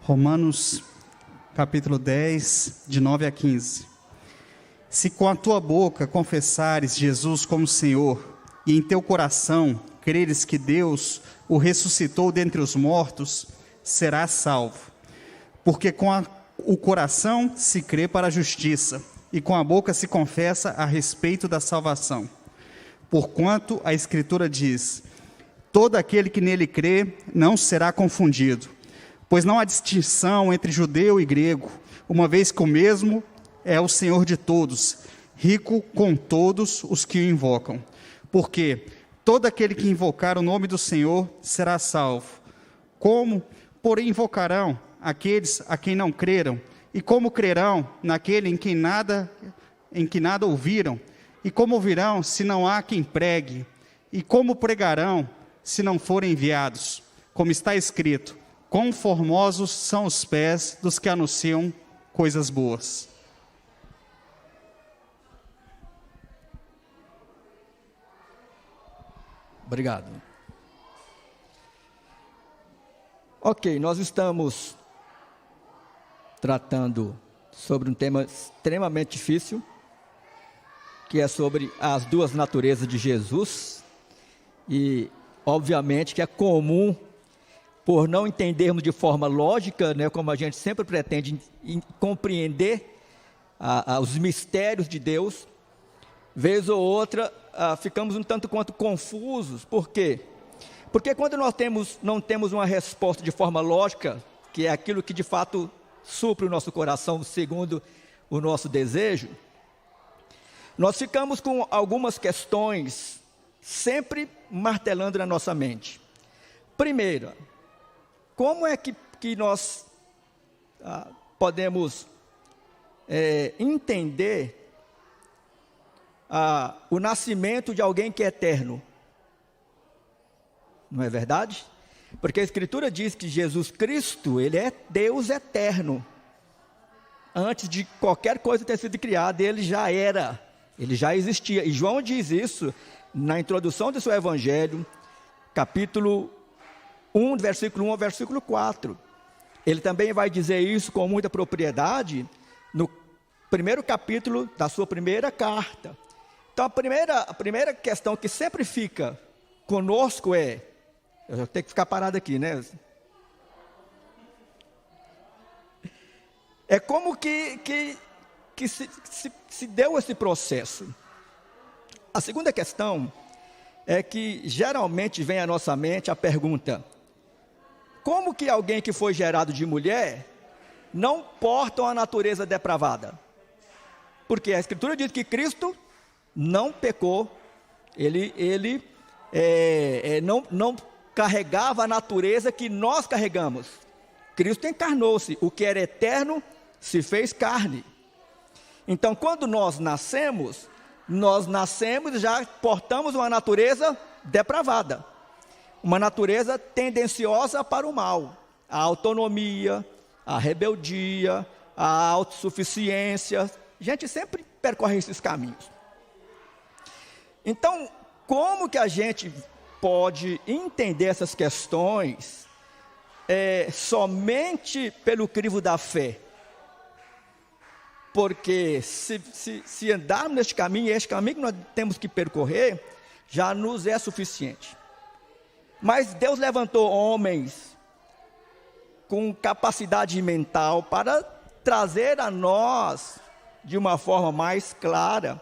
Romanos, capítulo 10, de 9 a 15. Se com a tua boca confessares Jesus como Senhor, e em teu coração creres que Deus o ressuscitou dentre os mortos, serás salvo. Porque o coração se crê para a justiça, e com a boca se confessa a respeito da salvação. Porquanto a Escritura diz: todo aquele que nele crê não será confundido. Pois não há distinção entre judeu e grego, uma vez que o mesmo é o Senhor de todos, rico com todos os que o invocam. Porque todo aquele que invocar o nome do Senhor será salvo. Como, porém, invocarão aqueles a quem não creram? E como crerão naquele em que nada ouviram? E como ouvirão se não há quem pregue? E como pregarão se não forem enviados? Como está escrito: quão formosos são os pés dos que anunciam coisas boas. Obrigado. Ok, nós estamos tratando sobre um tema extremamente difícil, que é sobre as duas naturezas de Jesus, e obviamente que é comum, por não entendermos de forma lógica, né, como a gente sempre pretende compreender os mistérios de Deus, vez ou outra ficamos um tanto quanto confusos. Por quê? Porque quando nós não temos uma resposta de forma lógica, que é aquilo que de fato supre o nosso coração segundo o nosso desejo, nós ficamos com algumas questões sempre martelando na nossa mente. Primeira, como é que nós podemos entender o nascimento de alguém que é eterno? Não é verdade? Porque a Escritura diz que Jesus Cristo, Ele é Deus eterno. Antes de qualquer coisa ter sido criada, Ele já era, Ele já existia. E João diz isso na introdução do seu Evangelho, capítulo 1, versículo 1 ao versículo 4. Ele também vai dizer isso com muita propriedade no primeiro capítulo da sua primeira carta. Então a primeira questão que sempre fica conosco é, eu vou ter que ficar parado aqui, né? É como que se deu esse processo. A segunda questão é que geralmente vem à nossa mente a pergunta: como que alguém que foi gerado de mulher não porta uma natureza depravada? Porque a Escritura diz que Cristo não pecou, ele não carregava a natureza que nós carregamos. Cristo encarnou-se, o que era eterno se fez carne. Então, quando nós nascemos e já portamos uma natureza depravada. Uma natureza tendenciosa para o mal, a autonomia, a rebeldia, a autossuficiência. A gente sempre percorre esses caminhos. Então, como que a gente pode entender essas questões somente pelo crivo da fé? Porque se andarmos neste caminho, este caminho que nós temos que percorrer, já nos é suficiente. Mas Deus levantou homens com capacidade mental para trazer a nós, de uma forma mais clara,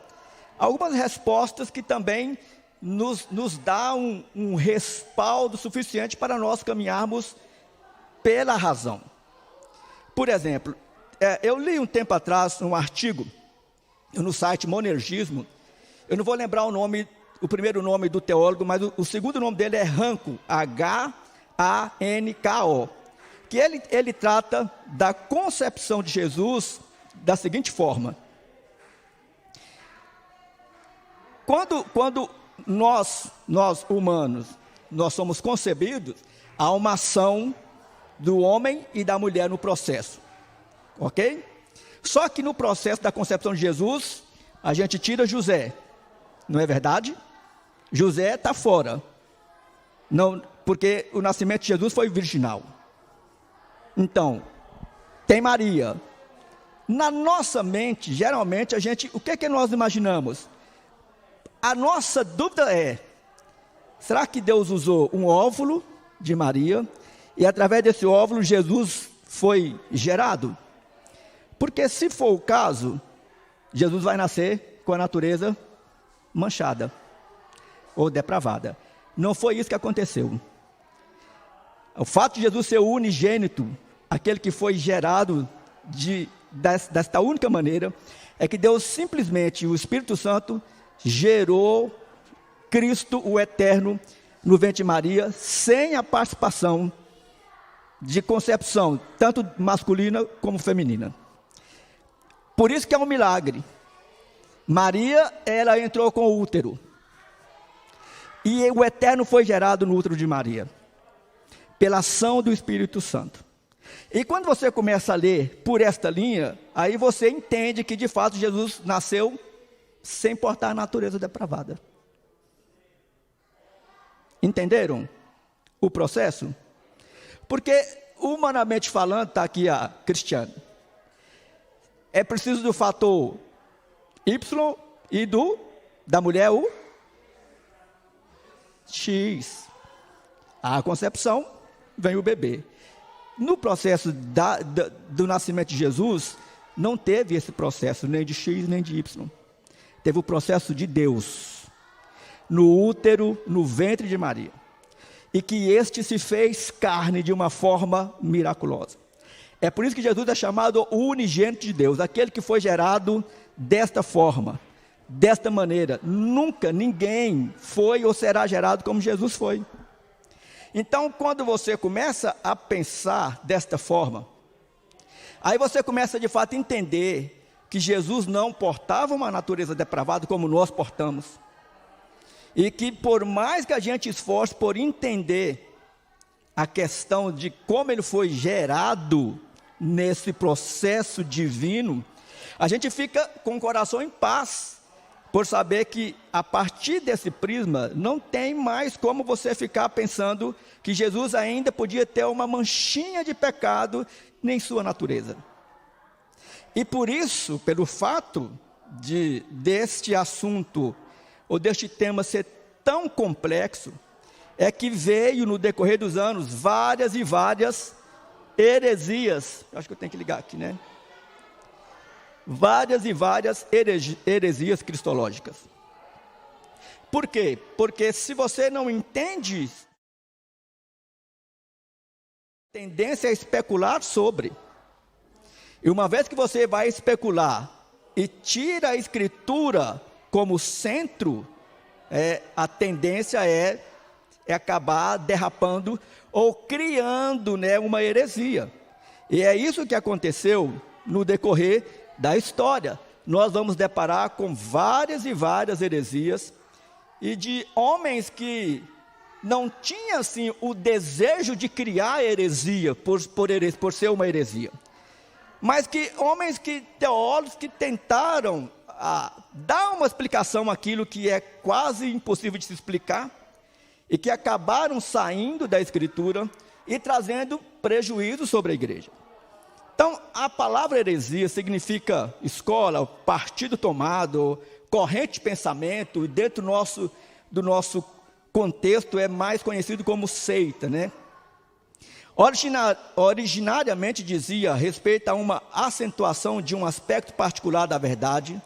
algumas respostas que também nos dá um respaldo suficiente para nós caminharmos pela razão. Por exemplo, eu li um tempo atrás um artigo no site Monergismo. Eu não vou lembrar o primeiro nome do teólogo, mas o segundo nome dele é Hanko, H-A-N-K-O, que ele trata da concepção de Jesus da seguinte forma: quando nós humanos, nós somos concebidos, há uma ação do homem e da mulher no processo, ok? Só que no processo da concepção de Jesus, a gente tira José, não é verdade? José está fora, não, porque o nascimento de Jesus foi virginal. Então, tem Maria. Na nossa mente, geralmente, o que é que nós imaginamos? A nossa dúvida é, será que Deus usou um óvulo de Maria, e através desse óvulo Jesus foi gerado? Porque se for o caso, Jesus vai nascer com a natureza manchada, ou depravada. Não foi isso que aconteceu. O fato de Jesus ser o unigênito, aquele que foi gerado desta única maneira, é que Deus simplesmente, o Espírito Santo, gerou Cristo, o Eterno, no ventre de Maria, sem a participação de concepção, tanto masculina como feminina. Por isso que é um milagre. Maria, ela entrou com o útero. E o Eterno foi gerado no útero de Maria, pela ação do Espírito Santo. E quando você começa a ler por esta linha, aí você entende que de fato Jesus nasceu sem portar a natureza depravada. Entenderam o processo? Porque, humanamente falando, está aqui a Cristiane, é preciso do fator Y e da mulher o X. A concepção, vem o bebê. No processo do nascimento de Jesus, não teve esse processo, nem de X, nem de Y. Teve o processo de Deus, no útero, no ventre de Maria. E que este se fez carne de uma forma miraculosa. É por isso que Jesus é chamado o unigênito de Deus, aquele que foi gerado desta forma, desta maneira. Nunca ninguém foi ou será gerado como Jesus foi. Então, quando você começa a pensar desta forma, aí você começa de fato a entender que Jesus não portava uma natureza depravada como nós portamos. E que por mais que a gente esforce por entender a questão de como ele foi gerado nesse processo divino, a gente fica com o coração em paz, por saber que a partir desse prisma, não tem mais como você ficar pensando que Jesus ainda podia ter uma manchinha de pecado em sua natureza. E por isso, pelo fato deste assunto, ou deste tema ser tão complexo, é que veio no decorrer dos anos várias e várias heresias. Acho que eu tenho que ligar aqui, né? Várias e várias heresias cristológicas. Por quê? Porque se você não entende, tendência a especular sobre. E uma vez que você vai especular e tira a Escritura como centro, a tendência é acabar derrapando ou criando, né, uma heresia. E é isso que aconteceu no decorrer da história. Nós vamos deparar com várias e várias heresias e de homens que não tinham assim o desejo de criar heresia por ser uma heresia, mas que homens teólogos que tentaram dar uma explicação àquilo que é quase impossível de se explicar e que acabaram saindo da Escritura e trazendo prejuízo sobre a igreja. Então, a palavra heresia significa escola, partido tomado, corrente de pensamento, e dentro do nosso contexto é mais conhecido como seita, né? Originariamente dizia respeito a uma acentuação de um aspecto particular da verdade,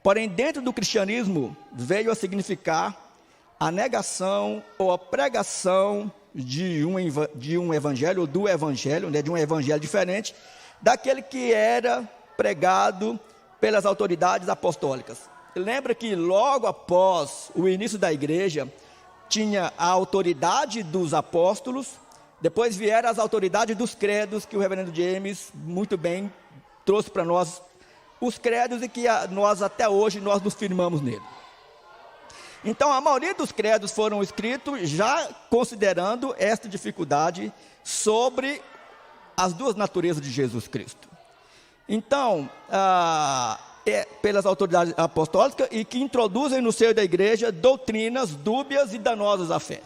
porém dentro do cristianismo veio a significar a negação ou a pregação de um evangelho, ou do evangelho, né, de um evangelho diferente, daquele que era pregado pelas autoridades apostólicas. Lembra que logo após o início da igreja, tinha a autoridade dos apóstolos, depois vieram as autoridades dos credos, que o reverendo James muito bem trouxe para nós, os credos, e que nós até hoje nós nos firmamos nele. Então a maioria dos credos foram escritos já considerando esta dificuldade sobre as duas naturezas de Jesus Cristo. Então, pelas autoridades apostólicas, e que introduzem no seio da igreja doutrinas dúbias e danosas à fé.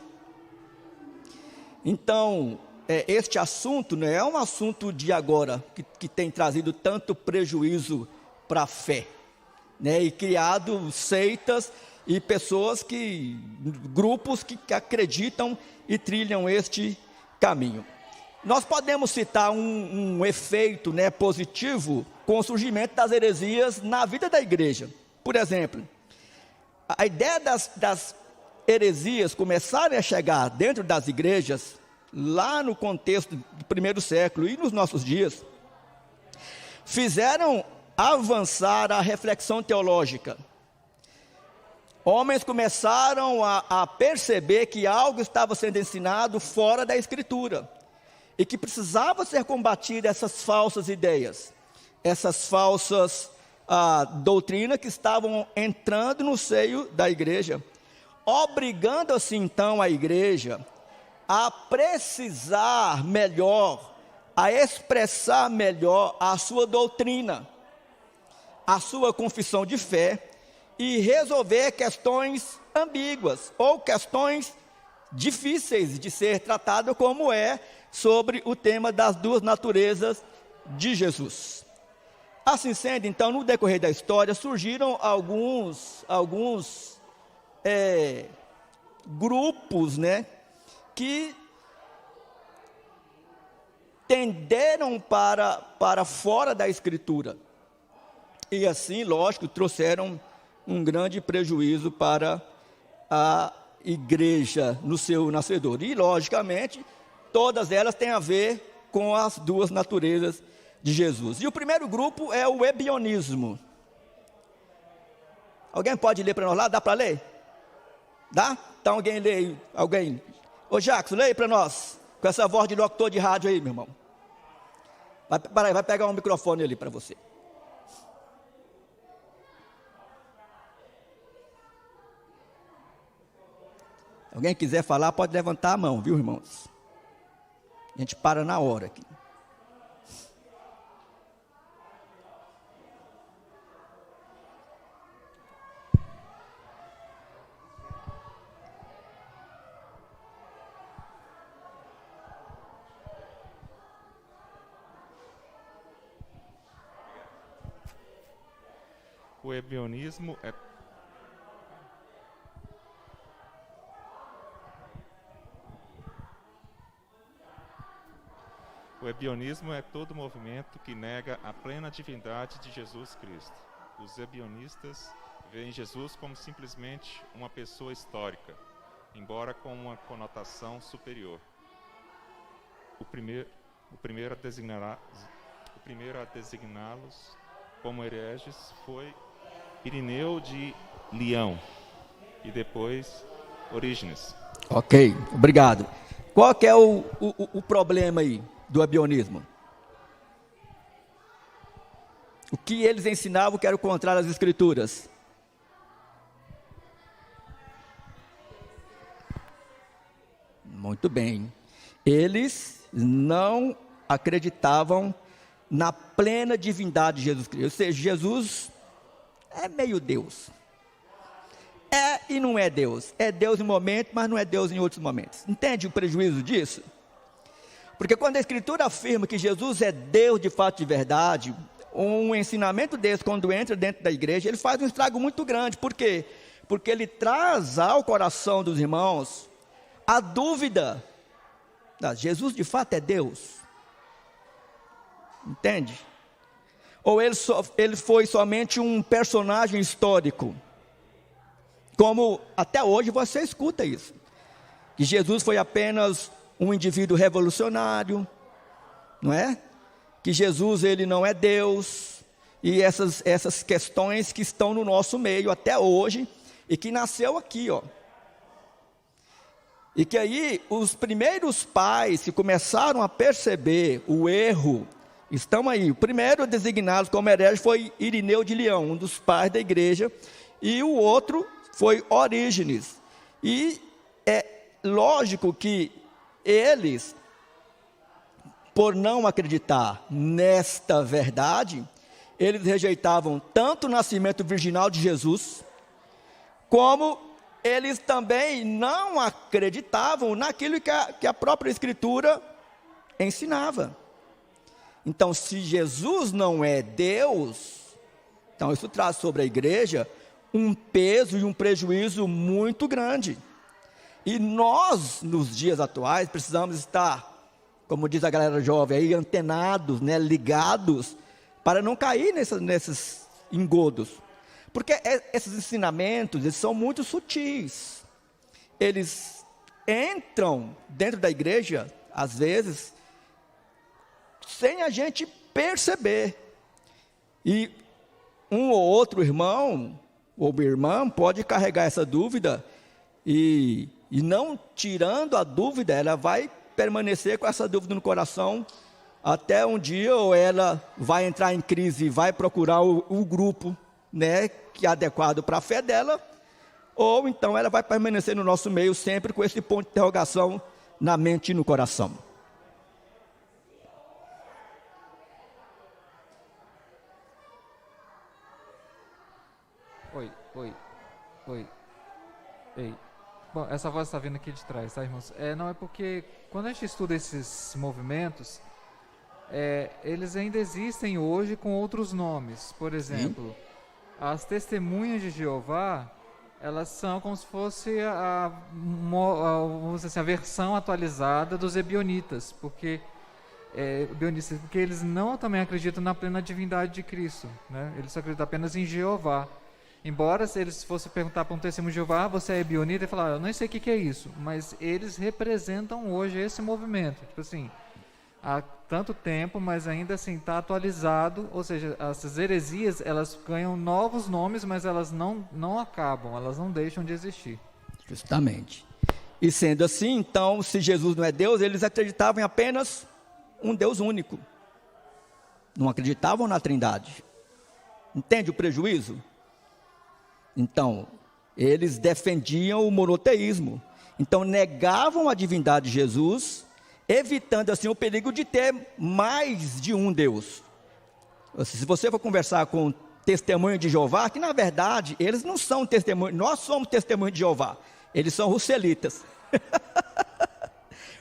Então, este assunto não é um assunto de agora, que tem trazido tanto prejuízo para a fé, né? E criado seitas e grupos que acreditam e trilham este caminho. Nós podemos citar um efeito, né, positivo com o surgimento das heresias na vida da igreja. Por exemplo, a ideia das heresias começarem a chegar dentro das igrejas, lá no contexto do primeiro século e nos nossos dias, fizeram avançar a reflexão teológica. Homens começaram a perceber que algo estava sendo ensinado fora da Escritura e que precisava ser combatida essas falsas ideias, essas falsas doutrinas que estavam entrando no seio da igreja, obrigando assim então a igreja a precisar melhor, a expressar melhor a sua doutrina, a sua confissão de fé e resolver questões ambíguas ou questões difíceis de ser tratado, como é sobre o tema das duas naturezas de Jesus. Assim sendo, então, no decorrer da história, surgiram alguns grupos, né, que tenderam para fora da Escritura. E assim, lógico, trouxeram um grande prejuízo para a igreja no seu nascedor. E, logicamente, todas elas têm a ver com as duas naturezas de Jesus. E o primeiro grupo é o ebionismo. Alguém pode ler para nós lá? Dá para ler? Dá? Então alguém lê, alguém. Ô Jackson, leia para nós, com essa voz de locutor de rádio aí, meu irmão. Vai pegar um microfone ali para você. Alguém quiser falar, pode levantar a mão, viu, irmãos? A gente para na hora aqui. O ebionismo é todo movimento que nega a plena divindade de Jesus Cristo. Os ebionistas veem Jesus como simplesmente uma pessoa histórica, embora com uma conotação superior. O primeiro a designá-los como hereges foi Irineu de Leão e depois Orígenes. Ok, obrigado. Qual que é o problema aí do ebionismo? O que eles ensinavam que era o contrário das Escrituras? Muito bem. Eles não acreditavam na plena divindade de Jesus Cristo. Ou seja, Jesus é meio Deus. É e não é Deus. É Deus em um momento, mas não é Deus em outros momentos. Entende o prejuízo disso? Porque quando a Escritura afirma que Jesus é Deus de fato de verdade, um ensinamento desse, quando entra dentro da igreja, ele faz um estrago muito grande. Por quê? Porque ele traz ao coração dos irmãos a dúvida: Jesus de fato é Deus? Entende? Ou ele foi somente um personagem histórico? Como até hoje você escuta isso, que Jesus foi apenas um indivíduo revolucionário, não é? Que Jesus, ele não é Deus, e essas questões que estão no nosso meio até hoje, e que nasceu aqui, ó. E que aí, os primeiros pais que começaram a perceber o erro, estão aí. O primeiro designado como herege foi Irineu de Leão, um dos pais da igreja, e o outro foi Orígenes. E é lógico que eles, por não acreditar nesta verdade, eles rejeitavam tanto o nascimento virginal de Jesus, como eles também não acreditavam naquilo que a própria Escritura ensinava. Então, se Jesus não é Deus, então isso traz sobre a igreja um peso e um prejuízo muito grande. E nós, nos dias atuais, precisamos estar, como diz a galera jovem aí, antenados, né, ligados, para não cair nesses engodos. Porque esses ensinamentos, eles são muito sutis. Eles entram dentro da igreja, às vezes, sem a gente perceber. E um ou outro irmão ou irmã pode carregar essa dúvida e não tirando a dúvida, ela vai permanecer com essa dúvida no coração até um dia, ou ela vai entrar em crise e vai procurar o grupo, né, que é adequado para a fé dela, ou então ela vai permanecer no nosso meio sempre com esse ponto de interrogação na mente e no coração. Oi. Ei. Bom, essa voz está vindo aqui de trás, tá, irmãos? Não, é porque quando a gente estuda esses movimentos, eles ainda existem hoje com outros nomes. Por exemplo, as testemunhas de Jeová, elas são como se fosse vamos dizer assim, a versão atualizada dos ebionitas, porque eles não também acreditam na plena divindade de Cristo, né? Eles acreditam apenas em Jeová. Embora, se eles fossem perguntar para um testemunho de Jeová, você é ebionita, e falar, eu não sei o que é isso, mas eles representam hoje esse movimento, tipo assim, há tanto tempo, mas ainda assim está atualizado, ou seja, essas heresias, elas ganham novos nomes, mas elas não acabam, elas não deixam de existir. Justamente. E sendo assim, então, se Jesus não é Deus, eles acreditavam em apenas um Deus único. Não acreditavam na Trindade. Entende o prejuízo? Então, eles defendiam o monoteísmo. Então, negavam a divindade de Jesus, evitando assim o perigo de ter mais de um Deus. Se você for conversar com testemunho de Jeová, que na verdade, eles não são testemunhos, nós somos testemunhos de Jeová. Eles são russelitas.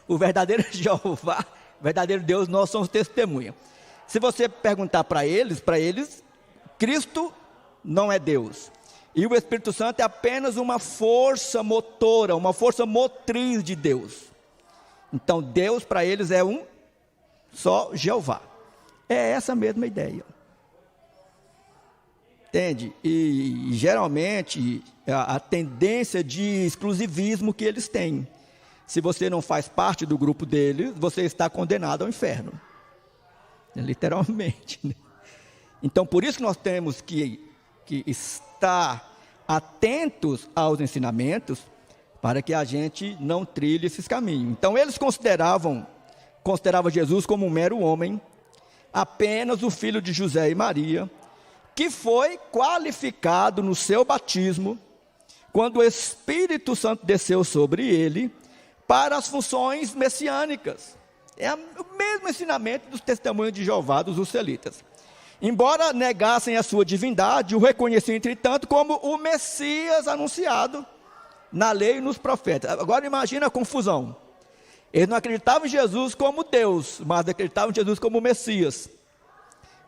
O verdadeiro Jeová, o verdadeiro Deus, nós somos testemunha. Se você perguntar para eles, Cristo não é Deus. E o Espírito Santo é apenas uma força motora, uma força motriz de Deus. Então, Deus para eles é um só Jeová. É essa mesma ideia. Entende? E geralmente, a tendência de exclusivismo que eles têm. Se você não faz parte do grupo deles, você está condenado ao inferno. Literalmente. Né? Então, por isso que nós temos que estar atentos aos ensinamentos, para que a gente não trilhe esses caminhos. Então, eles consideravam Jesus como um mero homem, apenas o filho de José e Maria, que foi qualificado no seu batismo, quando o Espírito Santo desceu sobre ele, para as funções messiânicas. É o mesmo ensinamento dos testemunhos de Jeová, dos russelitas. Embora negassem a sua divindade, o reconheciam, entretanto, como o Messias anunciado na lei e nos profetas. Agora imagina a confusão. Eles não acreditavam em Jesus como Deus, mas acreditavam em Jesus como Messias,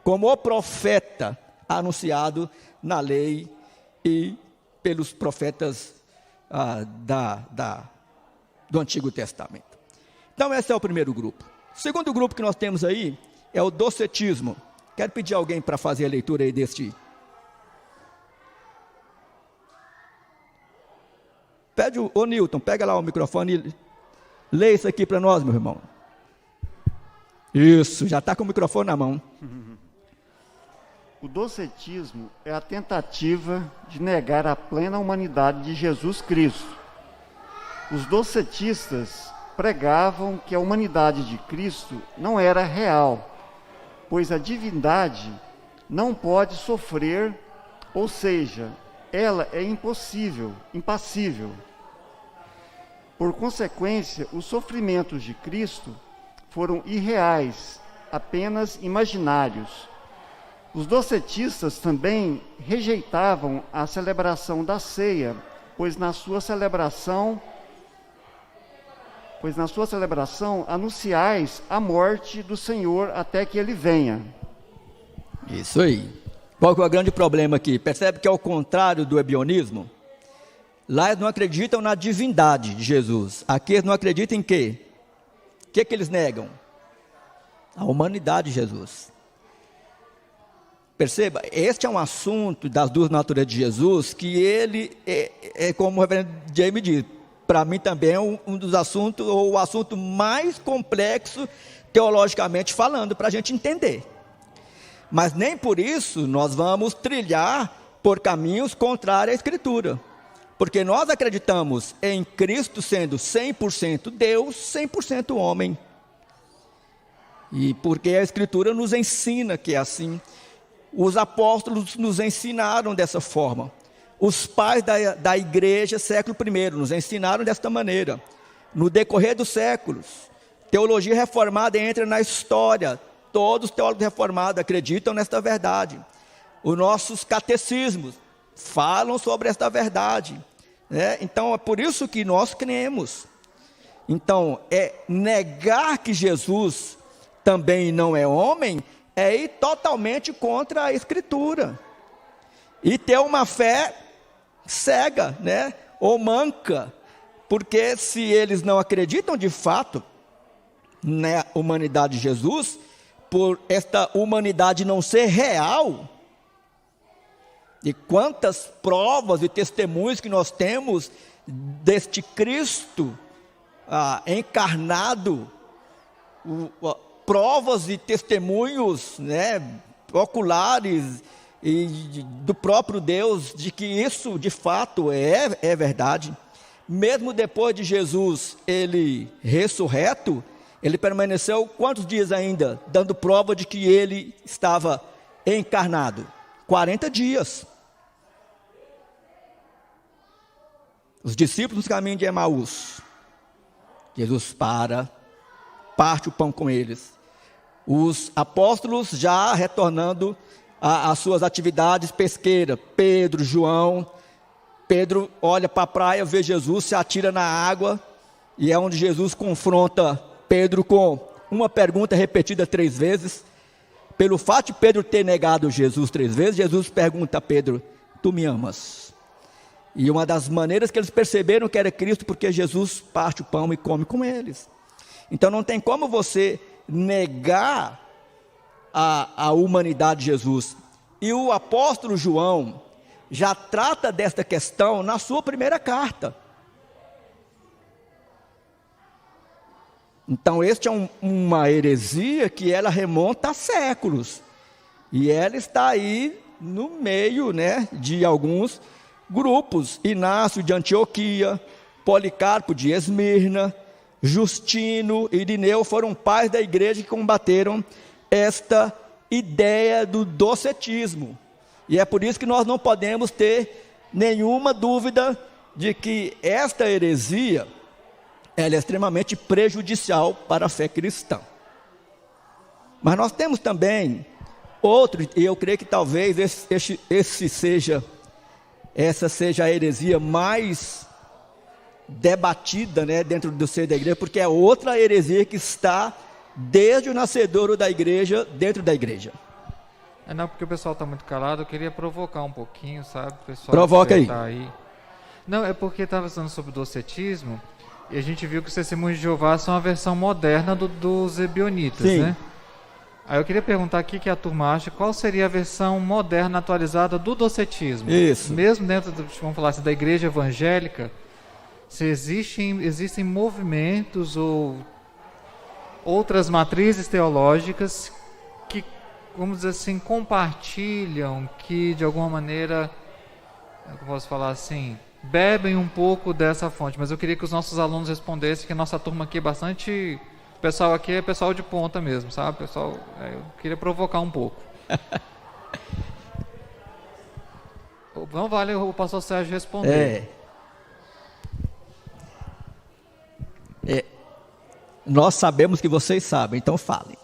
como o profeta anunciado na lei e pelos profetas do Antigo Testamento. Então esse é o primeiro grupo. O segundo grupo que nós temos aí é o docetismo. Quero pedir alguém para fazer a leitura aí deste. Pede o Newton, pega lá o microfone e lê isso aqui para nós, meu irmão. Isso, já está com o microfone na mão. O docetismo é a tentativa de negar a plena humanidade de Jesus Cristo. Os docetistas pregavam que a humanidade de Cristo não era real, pois a divindade não pode sofrer, ou seja, ela é impassível. Por consequência, os sofrimentos de Cristo foram irreais, apenas imaginários. Os docetistas também rejeitavam a celebração da ceia, pois na sua celebração pois na sua celebração anunciais a morte do Senhor até que ele venha. Isso aí. Qual que é o grande problema aqui? Percebe que é o contrário do ebionismo? Lá eles não acreditam na divindade de Jesus. Aqui eles não acreditam em quê? O que eles negam? A humanidade de Jesus. Perceba, este é um assunto das duas naturezas de Jesus, que ele é como o reverendo James diz, para mim também é um dos assuntos, ou o assunto mais complexo, teologicamente falando, para a gente entender. Mas nem por isso nós vamos trilhar por caminhos contrários à Escritura. Porque nós acreditamos em Cristo sendo 100% Deus, 100% homem. E porque a Escritura nos ensina que é assim. Os apóstolos nos ensinaram dessa forma. Os pais da igreja, século I, nos ensinaram desta maneira. No decorrer dos séculos, teologia reformada entra na história. Todos os teólogos reformados acreditam nesta verdade. Os nossos catecismos falam sobre esta verdade. Então, é por isso que nós cremos. Então, negar que Jesus também não é homem, é ir totalmente contra a Escritura. E ter uma fé cega, ou manca. Porque se eles não acreditam de fato na humanidade de Jesus, por esta humanidade não ser real, e quantas provas e testemunhos que nós temos deste Cristo encarnado, provas e testemunhos oculares e do próprio Deus, de que isso de fato é verdade. Mesmo depois de Jesus, ele ressurreto, ele permaneceu quantos dias ainda, dando prova de que ele estava encarnado? 40 dias. Os discípulos no caminho de Emaús, Jesus parte o pão com eles. Os apóstolos já retornando às suas atividades pesqueiras, Pedro, João. Pedro olha para a praia, vê Jesus, se atira na água, e é onde Jesus confronta Pedro com uma pergunta repetida 3 vezes. Pelo fato de Pedro ter negado Jesus 3 vezes, Jesus pergunta a Pedro: tu me amas? E uma das maneiras que eles perceberam que era Cristo, porque Jesus parte o pão e come com eles. Então não tem como você negar a humanidade de Jesus. E o apóstolo João já trata desta questão na sua primeira carta. Então, este é uma heresia que ela remonta a séculos. E ela está aí no meio, de alguns grupos. Inácio de Antioquia, Policarpo de Esmirna, Justino e Irineu foram pais da igreja que combateram esta ideia do docetismo. E é por isso que nós não podemos ter nenhuma dúvida de que esta heresia ela é extremamente prejudicial para a fé cristã. Mas nós temos também outro, e eu creio que talvez essa seja a heresia mais debatida, dentro do seio da igreja, porque é outra heresia que está desde o nascedouro da igreja, dentro da igreja. Não, porque o pessoal está muito calado, eu queria provocar um pouquinho, sabe? O pessoal provoca aí. Tá aí. Não, é porque estava falando sobre o docetismo, e a gente viu que os testemunhos de Jeová são a versão moderna dos ebionitas, Sim. Aí eu queria perguntar aqui que a turma acha, qual seria a versão moderna, atualizada do docetismo? Isso. Mesmo dentro, vamos falar assim, da igreja evangélica, se existem movimentos ou outras matrizes teológicas que, vamos dizer assim, compartilham, que de alguma maneira, eu posso falar assim, bebem um pouco dessa fonte. Mas eu queria que os nossos alunos respondessem, que a nossa turma aqui é bastante... O pessoal aqui é pessoal de ponta mesmo, sabe? Pessoal, eu queria provocar um pouco. Não vale o pastor Sérgio responder. Nós sabemos que vocês sabem, então falem.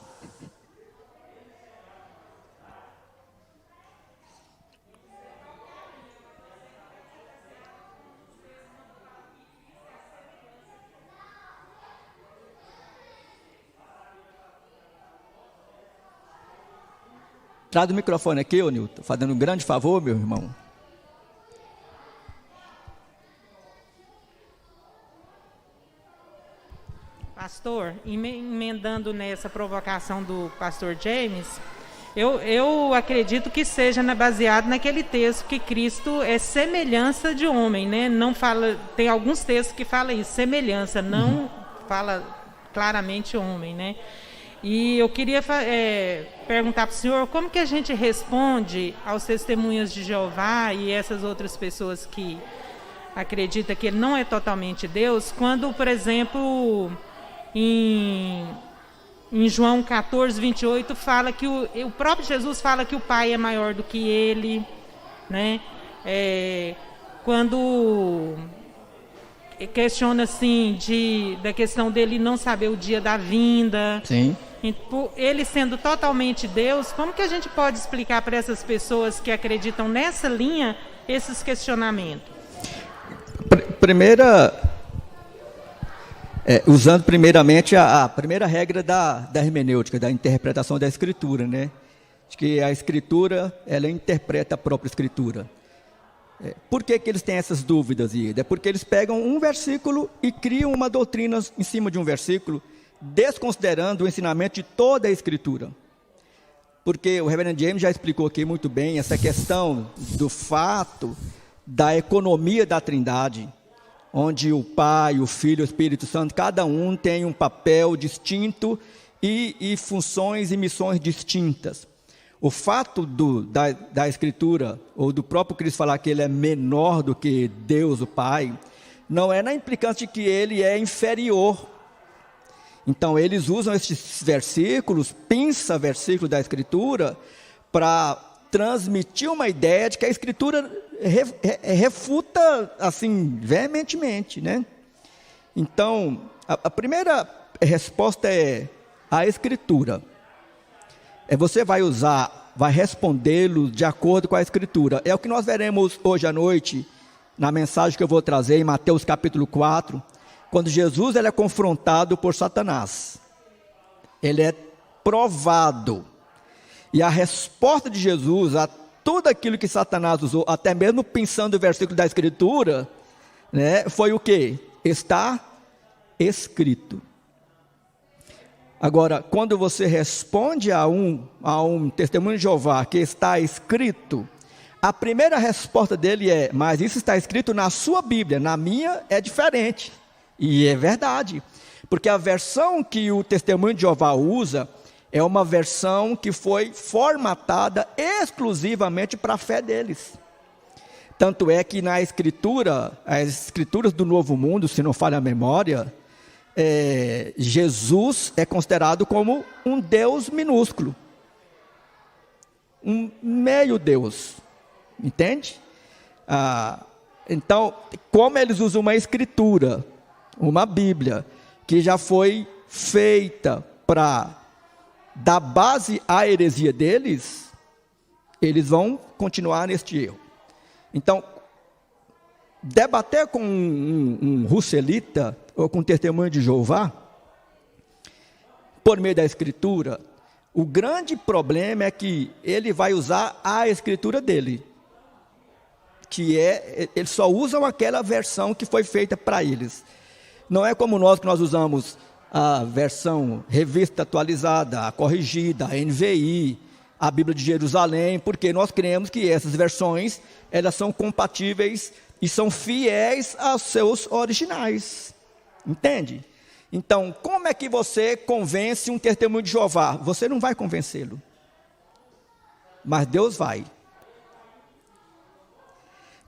Traz o microfone aqui, ô Nilton, fazendo um grande favor, meu irmão. Pastor, emendando nessa provocação do pastor James, eu acredito que seja baseado naquele texto que Cristo é semelhança de homem, né? Não fala, tem alguns textos que falam isso, semelhança, não fala claramente homem, né? E eu queria perguntar para o senhor como que a gente responde aos testemunhas de Jeová e essas outras pessoas que acreditam que ele não é totalmente Deus, quando, por exemplo, em João 14, 28, fala que o próprio Jesus fala que o Pai é maior do que ele, né? Quando questiona assim da questão dele não saber o dia da vinda. Sim. Ele sendo totalmente Deus, como que a gente pode explicar para essas pessoas que acreditam nessa linha esses questionamentos? Usando primeiramente a primeira regra da hermenêutica, da interpretação da Escritura, né? De que a Escritura, ela interpreta a própria Escritura. Por que eles têm essas dúvidas, Ieda? É porque eles pegam um versículo e criam uma doutrina em cima de um versículo, desconsiderando o ensinamento de toda a Escritura. Porque o reverendo James já explicou aqui muito bem essa questão do fato da economia da Trindade, onde o Pai, o Filho e o Espírito Santo, cada um tem um papel distinto e funções e missões distintas. O fato da Escritura, ou do próprio Cristo falar que ele é menor do que Deus, o Pai, não é na implicância de que ele é inferior. Então, eles usam esses versículos, pinça versículo da Escritura, para transmitir uma ideia de que a Escritura refuta, assim, veementemente, né? Então, a primeira resposta é a Escritura. Você vai respondê-lo de acordo com a Escritura. É o que nós veremos hoje à noite, na mensagem que eu vou trazer em Mateus capítulo 4, quando Jesus ele é confrontado por Satanás. Ele é provado. E a resposta de Jesus a tudo aquilo que Satanás usou, até mesmo pensando o versículo da Escritura, né, foi o quê? Está escrito. Agora, quando você responde a um testemunho de Jeová que está escrito, a primeira resposta dele é: mas isso está escrito na sua Bíblia, na minha é diferente. E é verdade, porque a versão que o testemunho de Jeová usa é uma versão que foi formatada exclusivamente para a fé deles. Tanto é que na Escritura, as Escrituras do Novo Mundo, se não falha a memória, Jesus é considerado como um Deus minúsculo, um meio Deus, entende? Então, como eles usam uma Escritura, uma Bíblia, que já foi feita para dar base à heresia deles, eles vão continuar neste erro. Então, debater com um russelita, ou com um testemunho de Jeová, por meio da Escritura, o grande problema é que ele vai usar a Escritura dele, eles só usam aquela versão que foi feita para eles. Não é como nós, que nós usamos a versão revista atualizada, a corrigida, a NVI, a Bíblia de Jerusalém, porque nós cremos que essas versões, elas são compatíveis e são fiéis aos seus originais. Entende? Então, como é que você convence um testemunho de Jeová? Você não vai convencê-lo, mas Deus vai.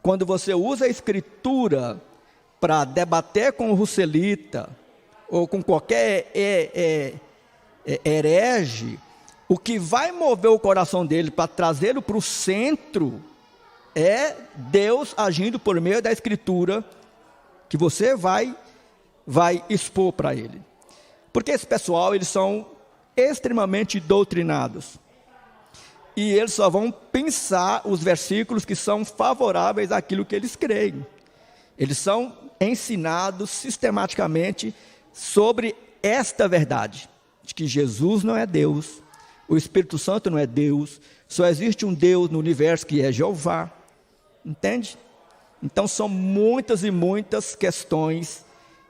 Quando você usa a Escritura para debater com o russelita, ou com qualquer herege, o que vai mover o coração dele para trazê-lo para o centro é Deus agindo por meio da Escritura, que você vai expor para ele. Porque esse pessoal, eles são extremamente doutrinados. E eles só vão pensar os versículos que são favoráveis àquilo que eles creem. Eles são ensinados sistematicamente sobre esta verdade, de que Jesus não é Deus, o Espírito Santo não é Deus, só existe um Deus no universo que é Jeová, entende? Então são muitas e muitas questões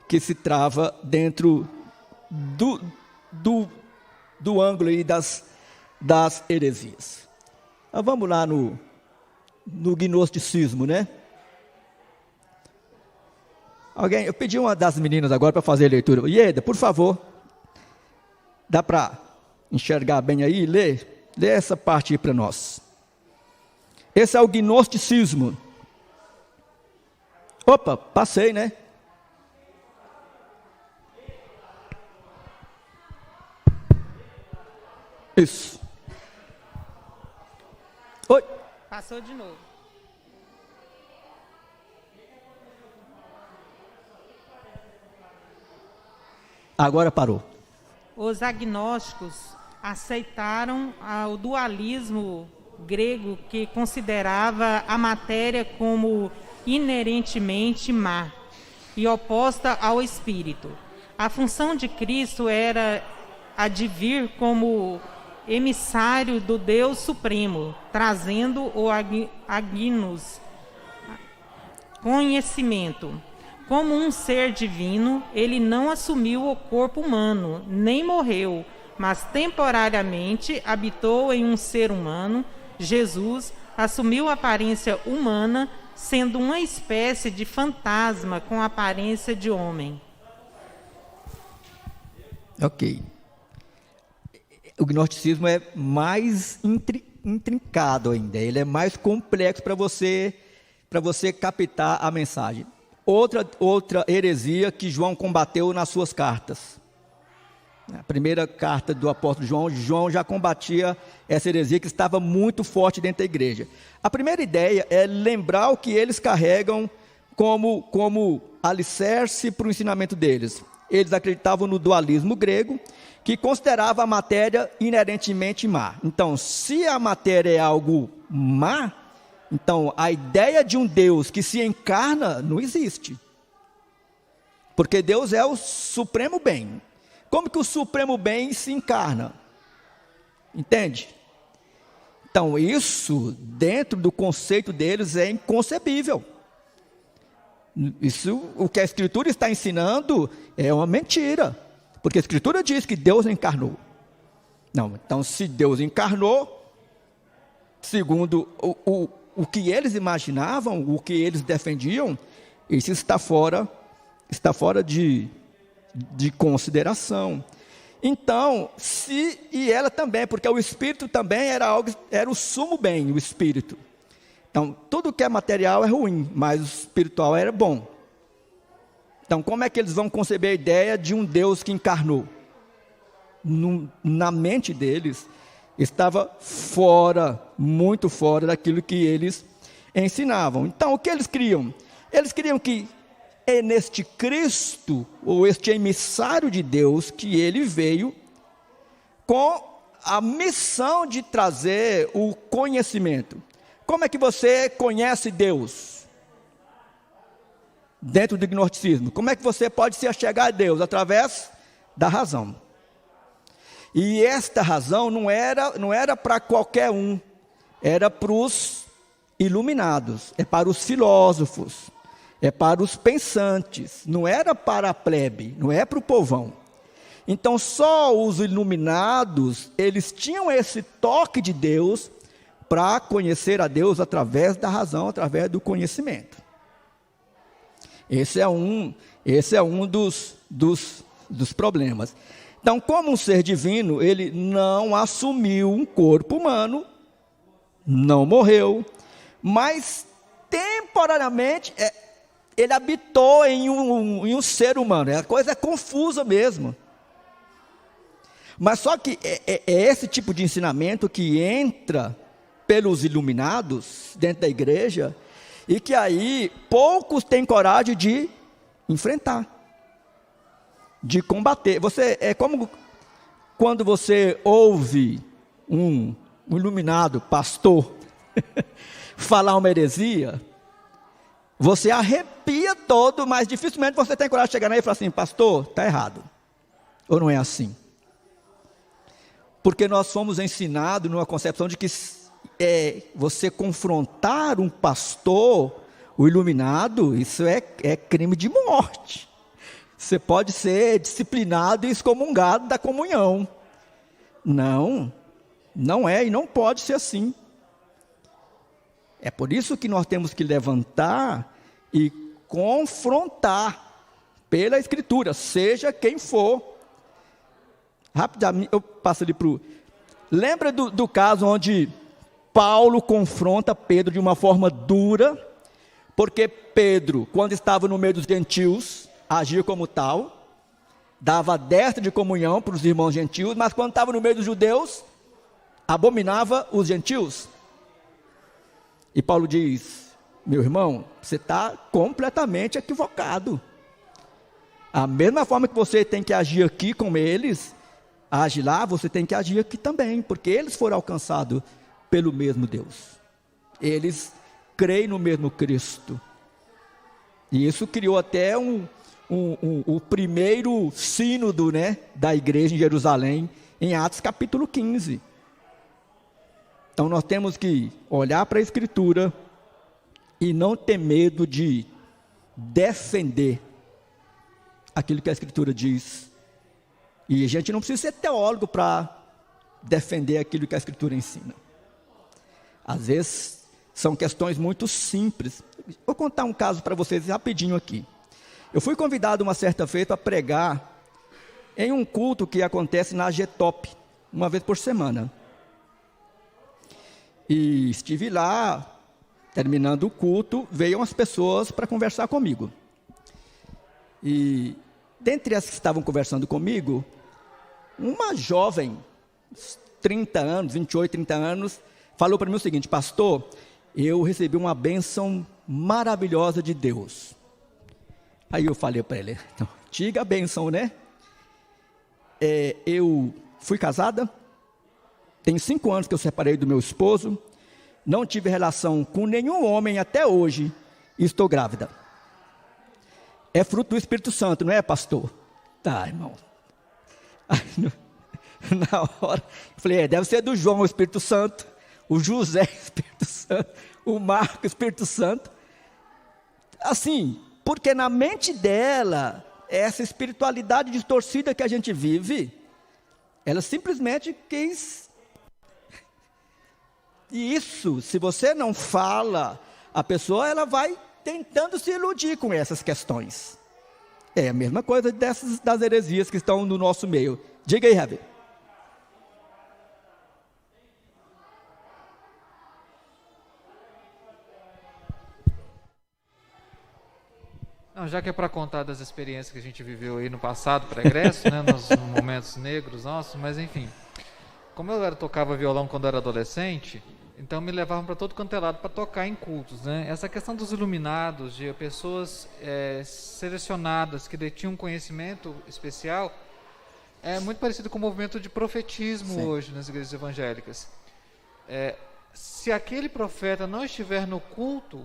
que se trava dentro do ângulo aí das heresias. Mas vamos lá no gnosticismo, né? Eu pedi uma das meninas agora para fazer a leitura. Ieda, por favor, dá para enxergar bem aí? Lê essa parte aí para nós. Esse é o gnosticismo. Opa, passei, né? Isso. Oi. Passou de novo. Agora parou. Os agnósticos aceitaram o dualismo grego, que considerava a matéria como inerentemente má e oposta ao espírito. A função de Cristo era a de vir como emissário do Deus Supremo, trazendo o agnus, conhecimento. Como um ser divino, ele não assumiu o corpo humano, nem morreu, mas temporariamente habitou em um ser humano. Jesus assumiu a aparência humana, sendo uma espécie de fantasma com a aparência de homem. Ok. O gnosticismo é mais intrincado ainda, ele é mais complexo para você captar a mensagem. Outra heresia que João combateu nas suas cartas. A primeira carta do apóstolo João já combatia essa heresia que estava muito forte dentro da igreja. A primeira ideia é lembrar o que eles carregam como alicerce para o ensinamento deles. Eles acreditavam no dualismo grego, que considerava a matéria inerentemente má. Então, se a matéria é algo má, então a ideia de um Deus que se encarna não existe. Porque Deus é o supremo bem. Como que o supremo bem se encarna? Entende? Então, isso, dentro do conceito deles, é inconcebível. Isso, o que a Escritura está ensinando é uma mentira. Porque a Escritura diz que Deus encarnou. Não, então se Deus encarnou, segundo o que eles imaginavam, o que eles defendiam, isso está fora de consideração. Então, e ela também, porque o Espírito também era o sumo bem, o Espírito. Então, tudo que é material é ruim, mas o espiritual era bom. Então, como é que eles vão conceber a ideia de um Deus que encarnou? Na mente deles, estava fora, muito fora daquilo que eles ensinavam. Então, o que eles criam? Eles queriam que é neste Cristo, ou este emissário de Deus, que ele veio com a missão de trazer o conhecimento. Como é que você conhece Deus? Dentro do gnosticismo, como é que você pode se achegar a Deus? Através da razão. E esta razão não era para qualquer um, era para os iluminados, é para os filósofos, é para os pensantes, não era para a plebe, não é para o povão. Então só os iluminados, eles tinham esse toque de Deus para conhecer a Deus através da razão, através do conhecimento. Esse é um dos problemas. Então, como um ser divino, ele não assumiu um corpo humano, não morreu, mas temporariamente ele habitou em um ser humano. A coisa é confusa mesmo. Mas só que é esse tipo de ensinamento que entra pelos iluminados dentro da igreja, e que aí poucos têm coragem de enfrentar, de combater. É como quando você ouve um iluminado pastor falar uma heresia, você arrepia todo, mas dificilmente você tem coragem de chegar nele e falar assim: pastor, está errado, ou não é assim? porque nós fomos ensinados numa concepção de que você confrontar um pastor, o iluminado, isso é crime de morte. Você pode ser disciplinado e excomungado da comunhão. Não, não é e não pode ser assim. É por isso que nós temos que levantar e confrontar pela Escritura, seja quem for. Rapidamente, eu passo ali para o... Lembra do caso onde Paulo confronta Pedro de uma forma dura, porque Pedro, quando estava no meio dos gentios, agia como tal, dava a destra de comunhão para os irmãos gentios, mas quando estava no meio dos judeus, abominava os gentios. E Paulo diz: meu irmão, você está completamente equivocado. A mesma forma que você tem que agir aqui com eles, age lá, você tem que agir aqui também, porque eles foram alcançados pelo mesmo Deus. Eles creem no mesmo Cristo. E isso criou até o primeiro sínodo, né, da igreja em Jerusalém, em Atos capítulo 15. Então nós temos que olhar para a Escritura e não ter medo de defender aquilo que a Escritura diz. E a gente não precisa ser teólogo para defender aquilo que a Escritura ensina. Às vezes são questões muito simples. Vou contar um caso para vocês rapidinho aqui. Eu fui convidado uma certa feita a pregar em um culto que acontece na Getop, uma vez por semana. E estive lá, terminando o culto, veio umas pessoas para conversar comigo. E dentre as que estavam conversando comigo, uma jovem, 30 anos, 28, 30 anos, falou para mim o seguinte: pastor, eu recebi uma bênção maravilhosa de Deus. Aí eu falei para ele: então, diga a bênção, né? Eu fui casada, tem 5 anos que eu separei do meu esposo, não tive relação com nenhum homem até hoje e estou grávida. É fruto do Espírito Santo, não é, pastor? Tá, irmão. Aí, na hora, eu falei: deve ser do João o Espírito Santo, o José o Espírito Santo, o Marco o Espírito Santo. Assim, porque na mente dela, essa espiritualidade distorcida que a gente vive, ela simplesmente quis. E isso, se você não fala, a pessoa ela vai tentando se iludir com essas questões. É a mesma coisa das heresias que estão no nosso meio. Diga aí, Rabi. Não, já que é para contar das experiências que a gente viveu aí no passado pregresso, né, nos momentos negros nossos, mas enfim. Como eu tocava violão quando era adolescente, então me levavam para todo quanto é lado para tocar em cultos, né? Essa questão dos iluminados, de pessoas selecionadas que detinham conhecimento especial, é muito parecido com o movimento de profetismo. Sim. Hoje nas igrejas evangélicas. Se aquele profeta não estiver no culto,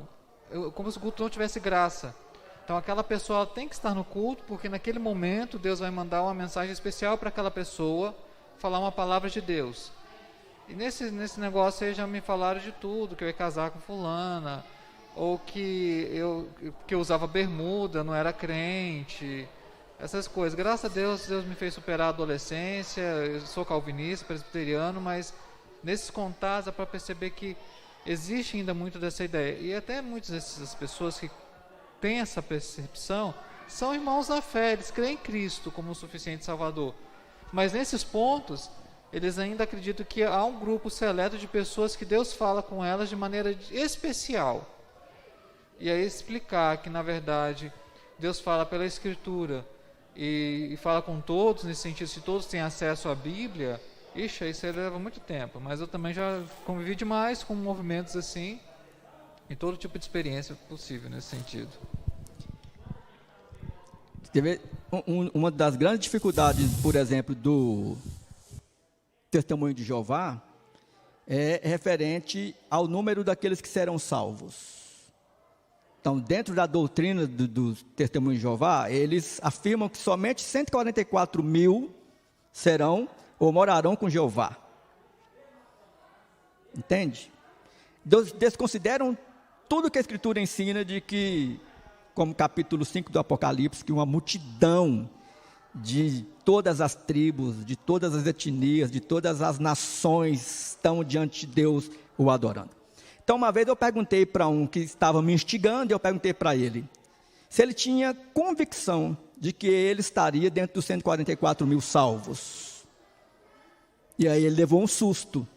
como se o culto não tivesse graça. Então aquela pessoa tem que estar no culto, porque naquele momento Deus vai mandar uma mensagem especial para aquela pessoa, falar uma palavra de Deus. E nesse negócio aí já me falaram de tudo, que eu ia casar com fulana, ou que eu usava bermuda, não era crente, essas coisas. Graças a Deus, Deus me fez superar a adolescência, eu sou calvinista, presbiteriano, mas nesses contatos é para perceber que existe ainda muito dessa ideia. E até muitas dessas pessoas que têm essa percepção são irmãos na fé, eles creem em Cristo como o suficiente Salvador. Mas nesses pontos, eles ainda acreditam que há um grupo seleto de pessoas que Deus fala com elas de maneira especial. E aí explicar que, na verdade, Deus fala pela Escritura e fala com todos, nesse sentido, se todos têm acesso à Bíblia, isso aí leva muito tempo. Mas eu também já convivi demais com movimentos assim, e todo tipo de experiência possível nesse sentido. Uma das grandes dificuldades, por exemplo, do Testemunho de Jeová é referente ao número daqueles que serão salvos. Então, dentro da doutrina do Testemunho de Jeová, eles afirmam que somente 144 mil serão ou morarão com Jeová. Entende? Desconsideram tudo que a Escritura ensina de que, como capítulo 5 do Apocalipse, que uma multidão de todas as tribos, de todas as etnias, de todas as nações estão diante de Deus o adorando. Então, uma vez eu perguntei para um que estava me instigando, eu perguntei para ele se ele tinha convicção de que ele estaria dentro dos 144 mil salvos. E aí ele levou um susto.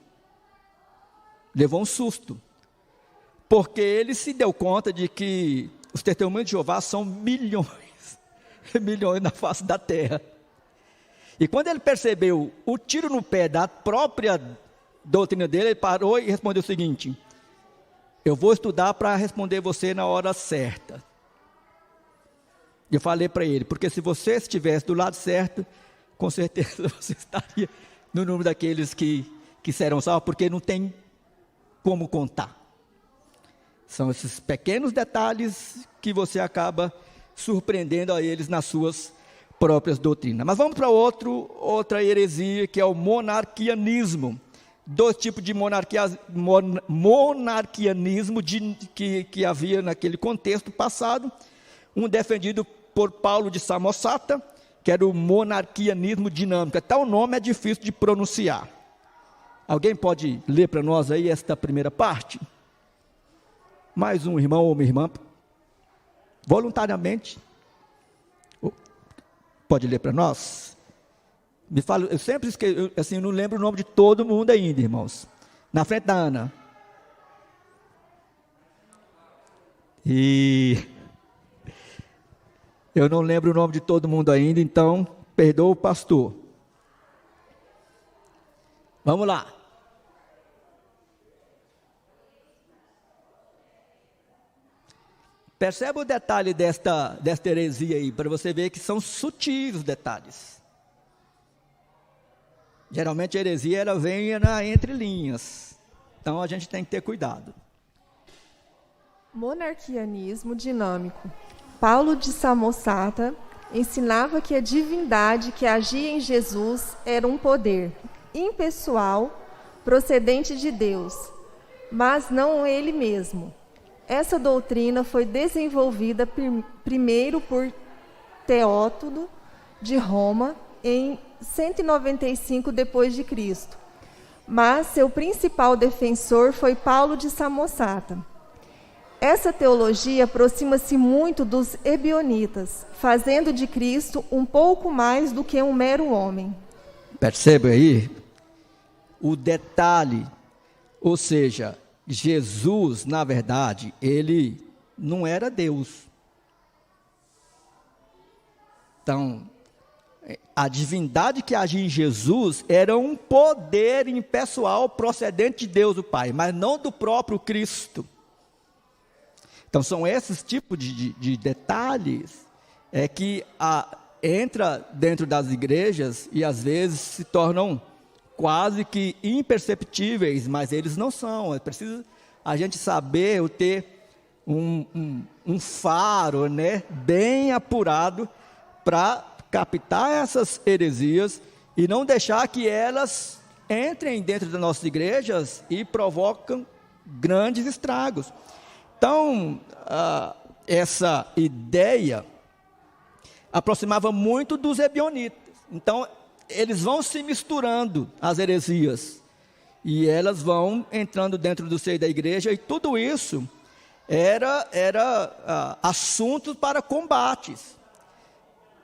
Porque ele se deu conta de que os testemunhos de Jeová são milhões na face da terra. E quando ele percebeu o tiro no pé da própria doutrina dele, ele parou e respondeu o seguinte: eu vou estudar para responder você na hora certa. Eu falei para ele, porque se você estivesse do lado certo, com certeza você estaria no número daqueles que serão salvos, porque não tem como contar. São esses pequenos detalhes que você acaba surpreendendo a eles nas suas próprias doutrinas. Mas vamos para outra heresia, que é o monarquianismo. Dois tipos de monarquianismo que havia naquele contexto passado. Um defendido por Paulo de Samosata, que era o monarquianismo dinâmico. Até o nome é difícil de pronunciar. Alguém pode ler para nós aí esta primeira parte? Mais um irmão ou uma irmã, voluntariamente, pode ler para nós? Me fala, eu sempre esqueço, assim, eu não lembro o nome de todo mundo ainda, irmãos. Na frente da Ana. E eu não lembro o nome de todo mundo ainda, então perdoa o pastor. Vamos lá. Percebe o detalhe desta heresia aí, para você ver que são sutis os detalhes. Geralmente a heresia ela vem entre linhas, então a gente tem que ter cuidado. Monarquianismo dinâmico. Paulo de Samosata ensinava que a divindade que agia em Jesus era um poder impessoal, procedente de Deus, mas não ele mesmo. Essa doutrina foi desenvolvida primeiro por Teótodo de Roma em 195 d.C., mas seu principal defensor foi Paulo de Samosata. Essa teologia aproxima-se muito dos ebionitas, fazendo de Cristo um pouco mais do que um mero homem. Percebe aí o detalhe, ou seja, Jesus, na verdade, ele não era Deus. Então, a divindade que agia em Jesus era um poder impessoal procedente de Deus o Pai, mas não do próprio Cristo. Então, são esses tipos de detalhes que entra dentro das igrejas e às vezes se tornam quase que imperceptíveis, mas eles não são. É preciso a gente saber ter um faro, né, bem apurado para captar essas heresias e não deixar que elas entrem dentro das nossas igrejas e provocam grandes estragos. Então, essa ideia aproximava muito dos ebionitas. Então, eles vão se misturando, as heresias, e elas vão entrando dentro do seio da igreja, e tudo isso era assunto para combates,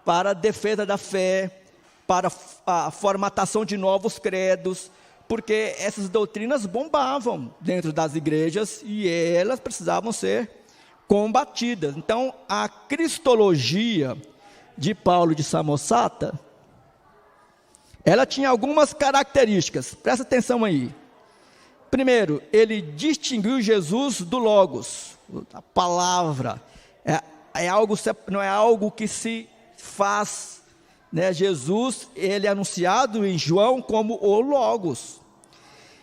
para a defesa da fé, para a formatação de novos credos, porque essas doutrinas bombavam dentro das igrejas e elas precisavam ser combatidas. Então, a cristologia de Paulo de Samosata, ela tinha algumas características, presta atenção aí. Primeiro, ele distinguiu Jesus do Logos, a palavra, não é algo que se faz, né? Jesus, ele é anunciado em João como o Logos.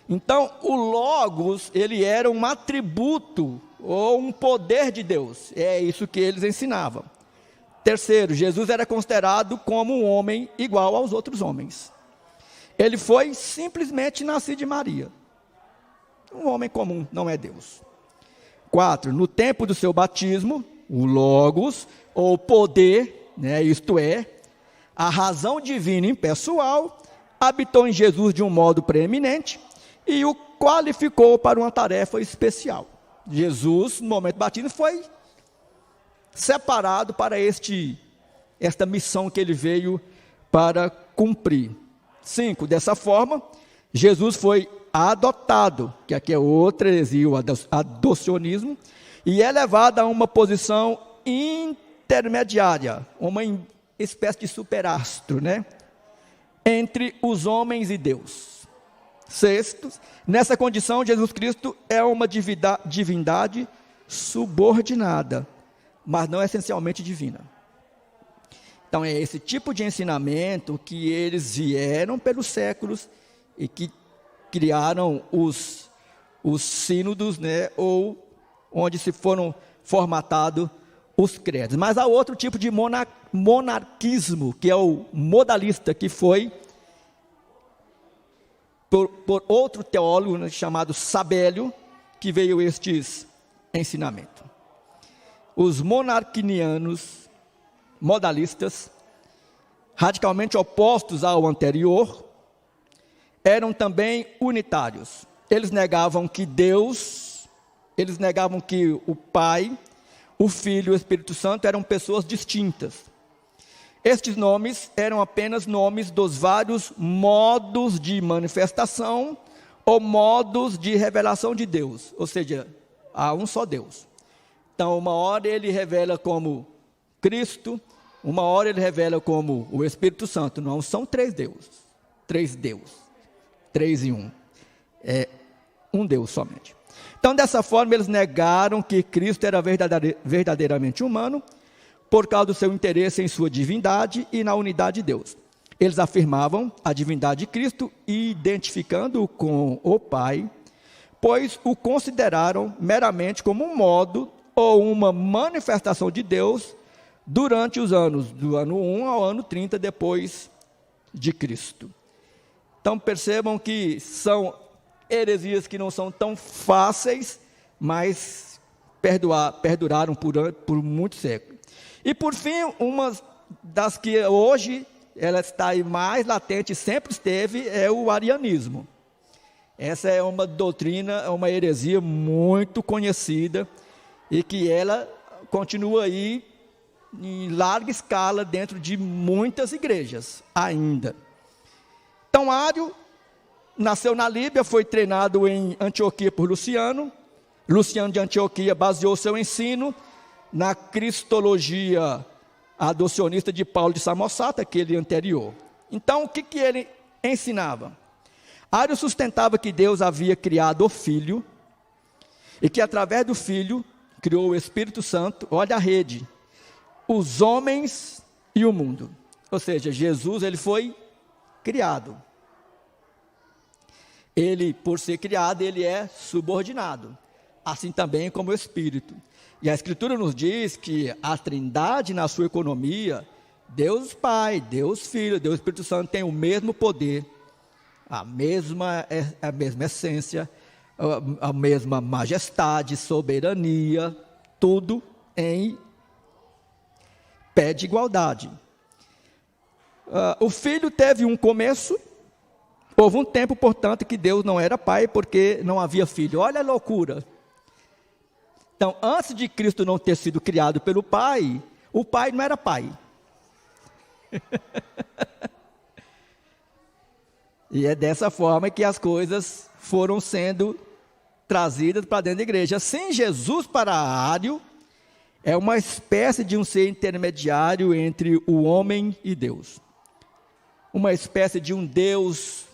Então, o Logos, ele era um atributo ou um poder de Deus, é isso que eles ensinavam. Terceiro, Jesus era considerado como um homem igual aos outros homens. Ele foi simplesmente nascido de Maria. Um homem comum, não é Deus. 4. No tempo do seu batismo, o Logos, ou poder, né, isto é, a razão divina impessoal, habitou em Jesus de um modo preeminente e o qualificou para uma tarefa especial. Jesus, no momento do batismo, foi separado para esta missão que ele veio para cumprir. 5. Dessa forma, Jesus foi adotado, que aqui é outra heresia, o adocionismo, e é levado a uma posição intermediária, uma espécie de superastro, né? Entre os homens e Deus. 6. Nessa condição, Jesus Cristo é uma divindade subordinada, mas não essencialmente divina. Então é esse tipo de ensinamento que eles vieram pelos séculos e que criaram os sínodos, né, ou onde se foram formatados os credos. Mas há outro tipo de monarquismo, que é o modalista, que foi por outro teólogo, né, chamado Sabélio, que veio estes ensinamentos. Os monarquinianos, modalistas, radicalmente opostos ao anterior, eram também unitários. Eles negavam que Deus, eles negavam que o Pai, o Filho e o Espírito Santo eram pessoas distintas. Estes nomes eram apenas nomes dos vários modos de manifestação ou modos de revelação de Deus. Ou seja, há um só Deus. Então, uma hora ele revela como Cristo, uma hora ele revela como o Espírito Santo. Não são três deuses. Três deuses. 3 em 1. É um Deus somente. Então, dessa forma, eles negaram que Cristo era verdadeiramente humano, por causa do seu interesse em sua divindade e na unidade de Deus. Eles afirmavam a divindade de Cristo, identificando-o com o Pai, pois o consideraram meramente como um modo ou uma manifestação de Deus durante os anos, do ano 1 ao ano 30 depois de Cristo. Então percebam que são heresias que não são tão fáceis, mas perduraram por muitos séculos. E por fim, uma das que hoje ela está aí mais latente, sempre esteve, é o arianismo. Essa é uma doutrina, é uma heresia muito conhecida e que ela continua aí em larga escala dentro de muitas igrejas ainda. Então, Ário nasceu na Líbia, foi treinado em Antioquia por Luciano. Luciano de Antioquia baseou seu ensino na cristologia adocionista de Paulo de Samosata, aquele anterior. Então, o que ele ensinava? Ário sustentava que Deus havia criado o Filho e que através do Filho criou o Espírito Santo, olha a rede, os homens e o mundo. Ou seja, Jesus ele foi criado. Ele, por ser criado, ele é subordinado, assim também como o Espírito. E a Escritura nos diz que a Trindade na sua economia, Deus Pai, Deus Filho, Deus Espírito Santo tem o mesmo poder, a mesma essência, a mesma majestade, soberania, tudo em pé de igualdade. O Filho teve um começo, houve um tempo, portanto, que Deus não era Pai, porque não havia Filho. Olha a loucura. Então, antes de Cristo não ter sido criado pelo Pai, o Pai não era Pai. E é dessa forma que as coisas foram sendo trazidas para dentro da igreja. Assim, Jesus para Ário é uma espécie de um ser intermediário entre o homem e Deus. Uma espécie de um Deus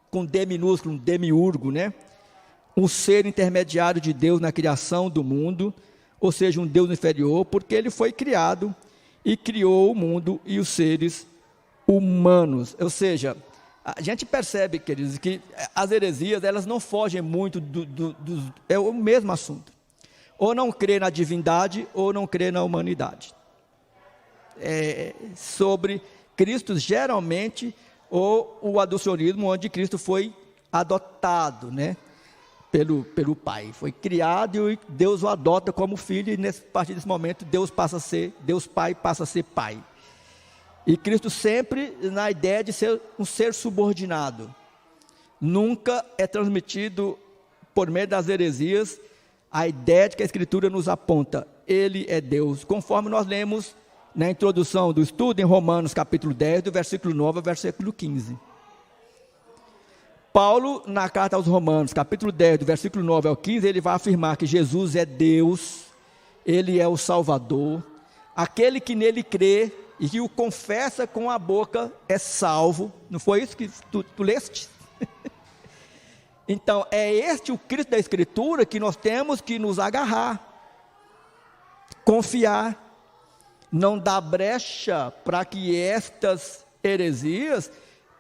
com D minúsculo, um demiurgo, né? Um ser intermediário de Deus na criação do mundo, ou seja, um Deus inferior, porque ele foi criado e criou o mundo e os seres humanos. Ou seja, a gente percebe, queridos, que as heresias, elas não fogem muito é o mesmo assunto. Ou não crê na divindade, ou não crê na humanidade. Sobre Cristo, geralmente, ou o adocionismo, onde Cristo foi adotado, né, pelo Pai. Foi criado e Deus o adota como filho, e a partir desse momento Deus Pai passa a ser Pai. E Cristo sempre na ideia de ser um ser subordinado. Nunca é transmitido por meio das heresias a ideia de que a Escritura nos aponta. Ele é Deus, conforme nós lemos na introdução do estudo em Romanos capítulo 10, do versículo 9 ao versículo 15. Paulo, na carta aos Romanos, capítulo 10, do versículo 9 ao 15, ele vai afirmar que Jesus é Deus, Ele é o Salvador, aquele que nele crê e que o confessa com a boca é salvo. Não foi isso que tu leste? Então, é este o Cristo da Escritura que nós temos que nos agarrar, confiar, não dar brecha para que estas heresias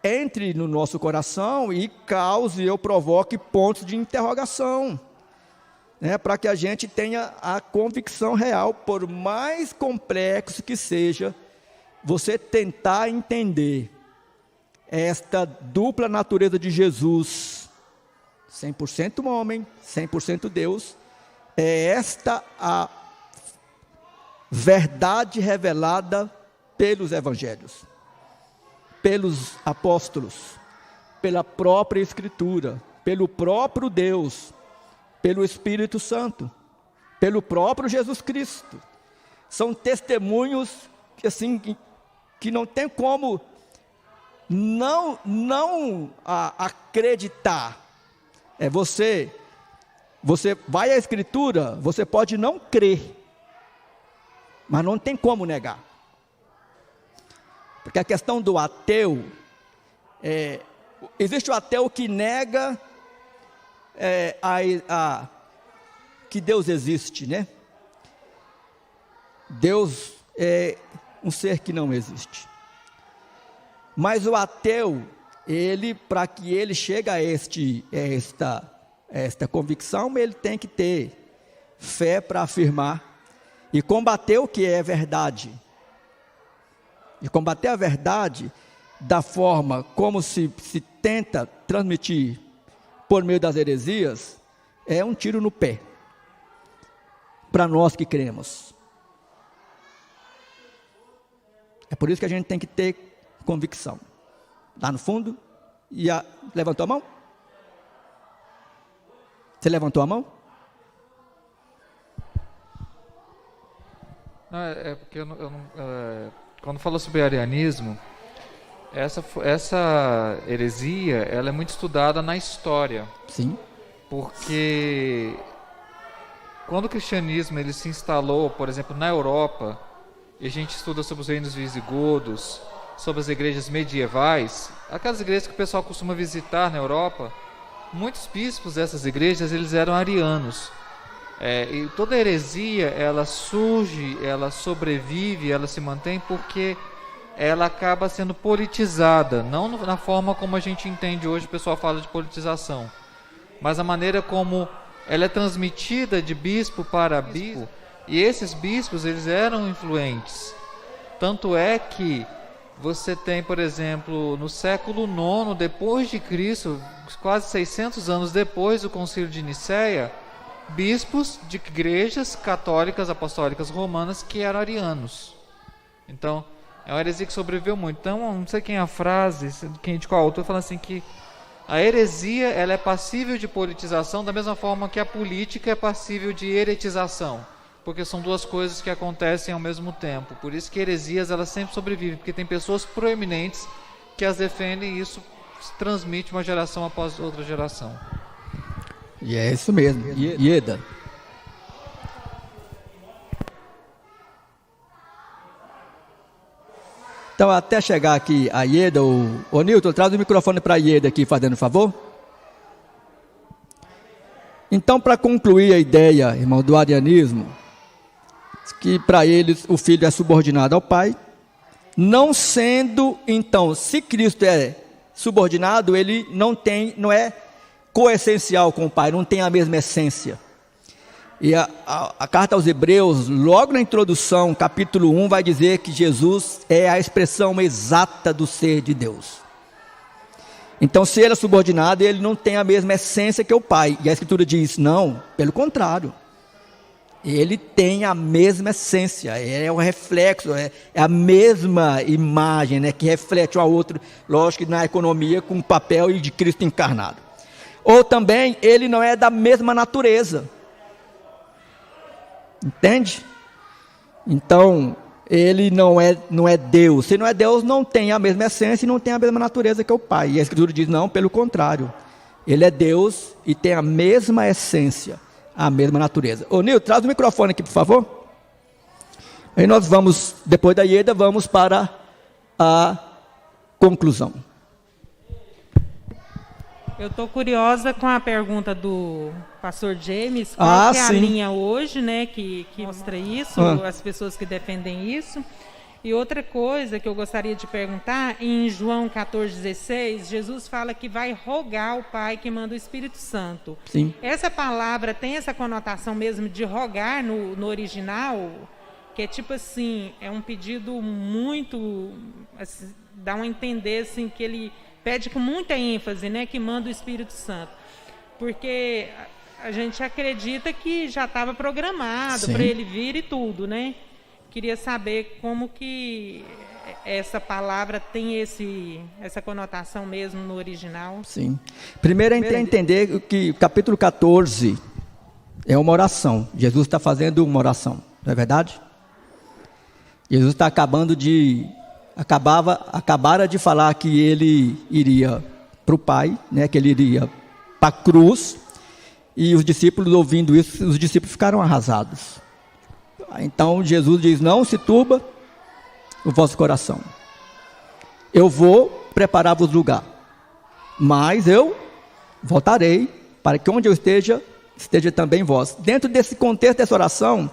entre no nosso coração e cause ou provoque pontos de interrogação, né, para que a gente tenha a convicção real, por mais complexo que seja, você tentar entender esta dupla natureza de Jesus, 100% homem, 100% Deus, é esta a verdade revelada pelos evangelhos, pelos apóstolos, pela própria Escritura, pelo próprio Deus, pelo Espírito Santo, pelo próprio Jesus Cristo. São testemunhos que, assim, que não tem como não acreditar. Você vai à Escritura, você pode não crer, mas não tem como negar. Porque a questão do ateu, existe o ateu que nega que Deus existe, né? Deus é um ser que não existe. Mas o ateu, para que ele chegue a esta convicção, ele tem que ter fé para afirmar e combater o que é verdade. E combater a verdade da forma como se tenta transmitir por meio das heresias, é um tiro no pé, para nós que cremos. É por isso que a gente tem que ter convicção. Lá no fundo, levantou a mão? Você levantou a mão? Não, porque quando falou sobre arianismo, essa heresia, ela é muito estudada na história. Sim. Porque quando o cristianismo ele se instalou, por exemplo, na Europa, e a gente estuda sobre os reinos visigodos, sobre as igrejas medievais, aquelas igrejas que o pessoal costuma visitar na Europa, muitos bispos dessas igrejas, eles eram arianos. E toda heresia, ela surge, ela sobrevive, ela se mantém porque ela acaba sendo politizada, não na forma como a gente entende hoje, o pessoal fala de politização, mas a maneira como ela é transmitida de bispo para bispo, e esses bispos, eles eram influentes. Tanto é que você tem, por exemplo, no século IX depois de Cristo, quase 600 anos depois do Concílio de Nicéia, bispos de igrejas católicas, apostólicas, romanas, que eram arianos. Então, é uma heresia que sobreviveu muito. Então, não sei quem é a frase, de qual autor, falando assim que a heresia, ela é passível de politização da mesma forma que a política é passível de heretização, porque são duas coisas que acontecem ao mesmo tempo. Por isso que heresias, elas sempre sobrevivem, porque tem pessoas proeminentes que as defendem, e isso se transmite uma geração após outra geração. E é isso mesmo. Ieda. Então, até chegar aqui a Ieda, o Nilton, traz o microfone para a Ieda aqui, fazendo favor. Então, para concluir a ideia, irmão, do arianismo, que para eles o filho é subordinado ao pai, não sendo, então, se Cristo é subordinado, ele não é coessencial com o pai, não tem a mesma essência. E a carta aos Hebreus, logo na introdução, capítulo 1, vai dizer que Jesus é a expressão exata do ser de Deus. Então, se ele é subordinado, ele não tem a mesma essência que o Pai. E a Escritura diz, não, pelo contrário. Ele tem a mesma essência, é o reflexo, é a mesma imagem, né, que reflete um ao outro, lógico que na economia, com o papel de Cristo encarnado. Ou também, ele não é da mesma natureza. Entende? Então, ele não é Deus. Se não é Deus, não tem a mesma essência e não tem a mesma natureza que o Pai. E a Escritura diz, não, pelo contrário. Ele é Deus e tem a mesma essência, a mesma natureza. Ô Nil, traz o microfone aqui, por favor. Aí nós vamos, depois da Ieda, vamos para a conclusão. Eu estou curiosa com a pergunta do pastor James, qual que é a linha hoje, né, que mostra isso, as pessoas que defendem isso. E outra coisa que eu gostaria de perguntar, em João 14,16, Jesus fala que vai rogar ao Pai que manda o Espírito Santo. Sim. Essa palavra tem essa conotação mesmo de rogar no original, que é tipo assim, é um pedido muito, assim, dá a entender assim, que ele pede com muita ênfase, né, que manda o Espírito Santo. Porque a gente acredita que já estava programado para ele vir e tudo, né? Queria saber como que essa palavra tem essa conotação mesmo no original. Sim. Primeiro é entender que o capítulo 14 é uma oração. Jesus está fazendo uma oração, não é verdade? Jesus está acabara de falar que ele iria para o Pai, né, que ele iria para a cruz, e os discípulos ouvindo isso, os discípulos ficaram arrasados. Então Jesus diz, não se turba o vosso coração, eu vou preparar-vos lugar, mas eu voltarei, para que onde eu esteja também vós. Dentro desse contexto dessa oração,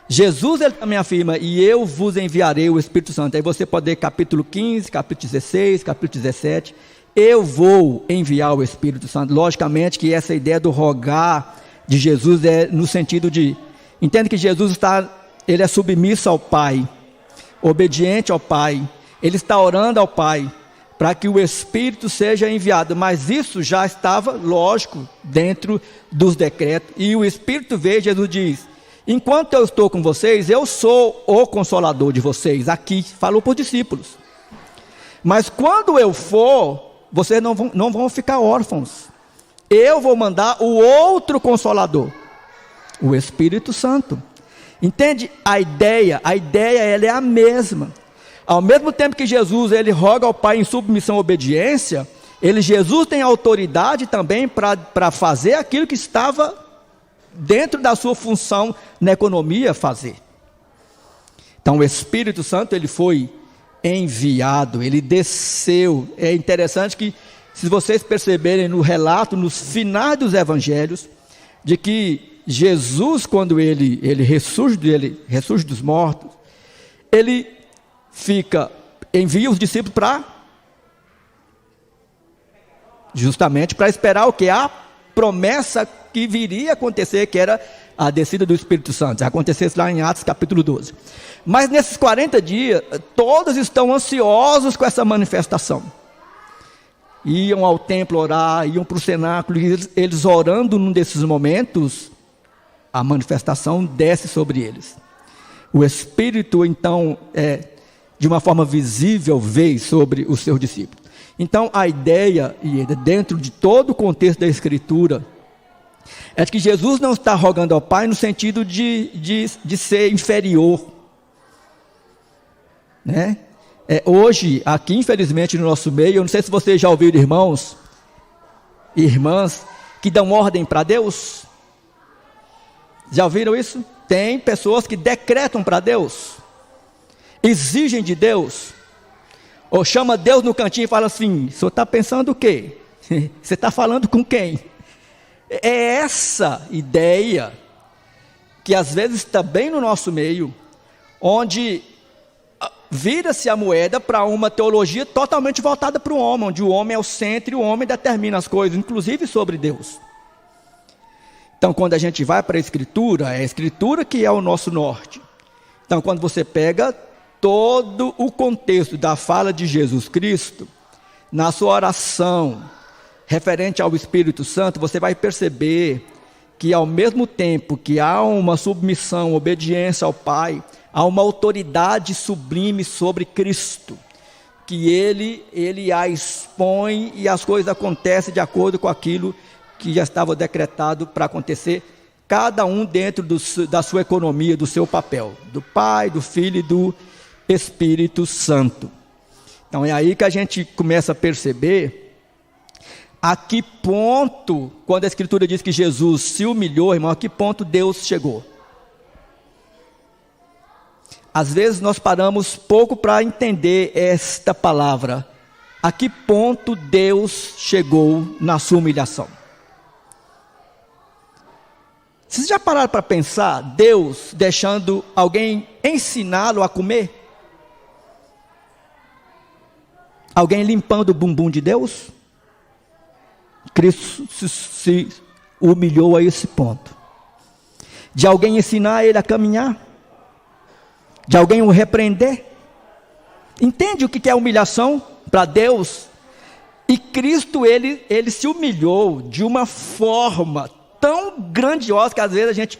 Jesus ele também afirma, e eu vos enviarei o Espírito Santo. Aí você pode ler capítulo 15, capítulo 16, capítulo 17, eu vou enviar o Espírito Santo. Logicamente que essa ideia do rogar de Jesus é no sentido de, entende que Jesus ele é submisso ao Pai, obediente ao Pai, ele está orando ao Pai, para que o Espírito seja enviado, mas isso já estava, lógico, dentro dos decretos, e o Espírito veio, Jesus diz, enquanto eu estou com vocês, eu sou o consolador de vocês, aqui, falou para os discípulos, mas quando eu for, vocês não vão ficar órfãos, eu vou mandar o outro consolador, o Espírito Santo. Entende? A ideia ela é a mesma. Ao mesmo tempo que Jesus ele roga ao Pai em submissão e obediência, Jesus tem autoridade também para fazer aquilo que estava dentro da sua função na economia fazer. Então o Espírito Santo ele foi enviado, ele desceu. É interessante que, se vocês perceberem no relato, nos finais dos evangelhos, de que Jesus, quando ele ressurge dos mortos, ele envia os discípulos justamente para esperar o que? A promessa que viria a acontecer, que era a descida do Espírito Santo. Acontecesse lá em Atos capítulo 12. Mas nesses 40 dias, todos estão ansiosos com essa manifestação. Iam ao templo orar, iam para o cenáculo, e eles orando num desses momentos, a manifestação desce sobre eles. O Espírito, então, de uma forma visível, veio sobre os seus discípulos. Então, a ideia, dentro de todo o contexto da Escritura, é que Jesus não está rogando ao Pai no sentido de ser inferior, né? Hoje, aqui, infelizmente, no nosso meio, eu não sei se vocês já ouviram irmãos e irmãs que dão ordem para Deus. Já ouviram isso? Tem pessoas que decretam para Deus, exigem de Deus, ou chama Deus no cantinho e fala assim: o senhor está pensando o quê? Você está falando com quem? É essa ideia que às vezes está bem no nosso meio, onde vira-se a moeda para uma teologia totalmente voltada para o homem, onde o homem é o centro e o homem determina as coisas, inclusive sobre Deus. Então, quando a gente vai para a Escritura, é a Escritura que é o nosso norte. Então, quando você pega todo o contexto da fala de Jesus Cristo, na sua oração referente ao Espírito Santo, você vai perceber que ao mesmo tempo que há uma submissão, obediência ao Pai, há uma autoridade sublime sobre Cristo, que ele a expõe e as coisas acontecem de acordo com aquilo que já estava decretado para acontecer, cada um dentro da sua economia, do seu papel, do Pai, do Filho e do Espírito Santo. Então é aí que a gente começa a perceber a que ponto, quando a Escritura diz que Jesus se humilhou, irmão, a que ponto Deus chegou. Às vezes nós paramos pouco para entender esta palavra. A que ponto Deus chegou na sua humilhação? Vocês já pararam para pensar Deus deixando alguém ensiná-lo a comer? Alguém limpando o bumbum de Deus? Cristo se humilhou a esse ponto. De alguém ensinar ele a caminhar? De alguém o repreender? Entende o que é humilhação para Deus? E Cristo, ele se humilhou de uma forma tão grandiosa que às vezes a gente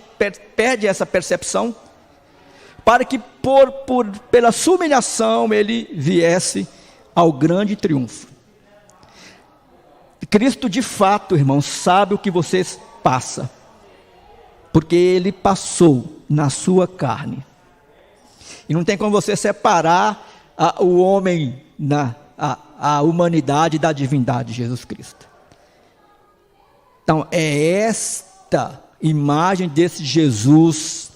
perde essa percepção, para que pela sua humilhação ele viesse ao grande triunfo. Cristo de fato, irmão, sabe o que você passa, porque ele passou na sua carne. E não tem como você separar o homem, a humanidade da divindade de Jesus Cristo. Então, é esta imagem desse Jesus,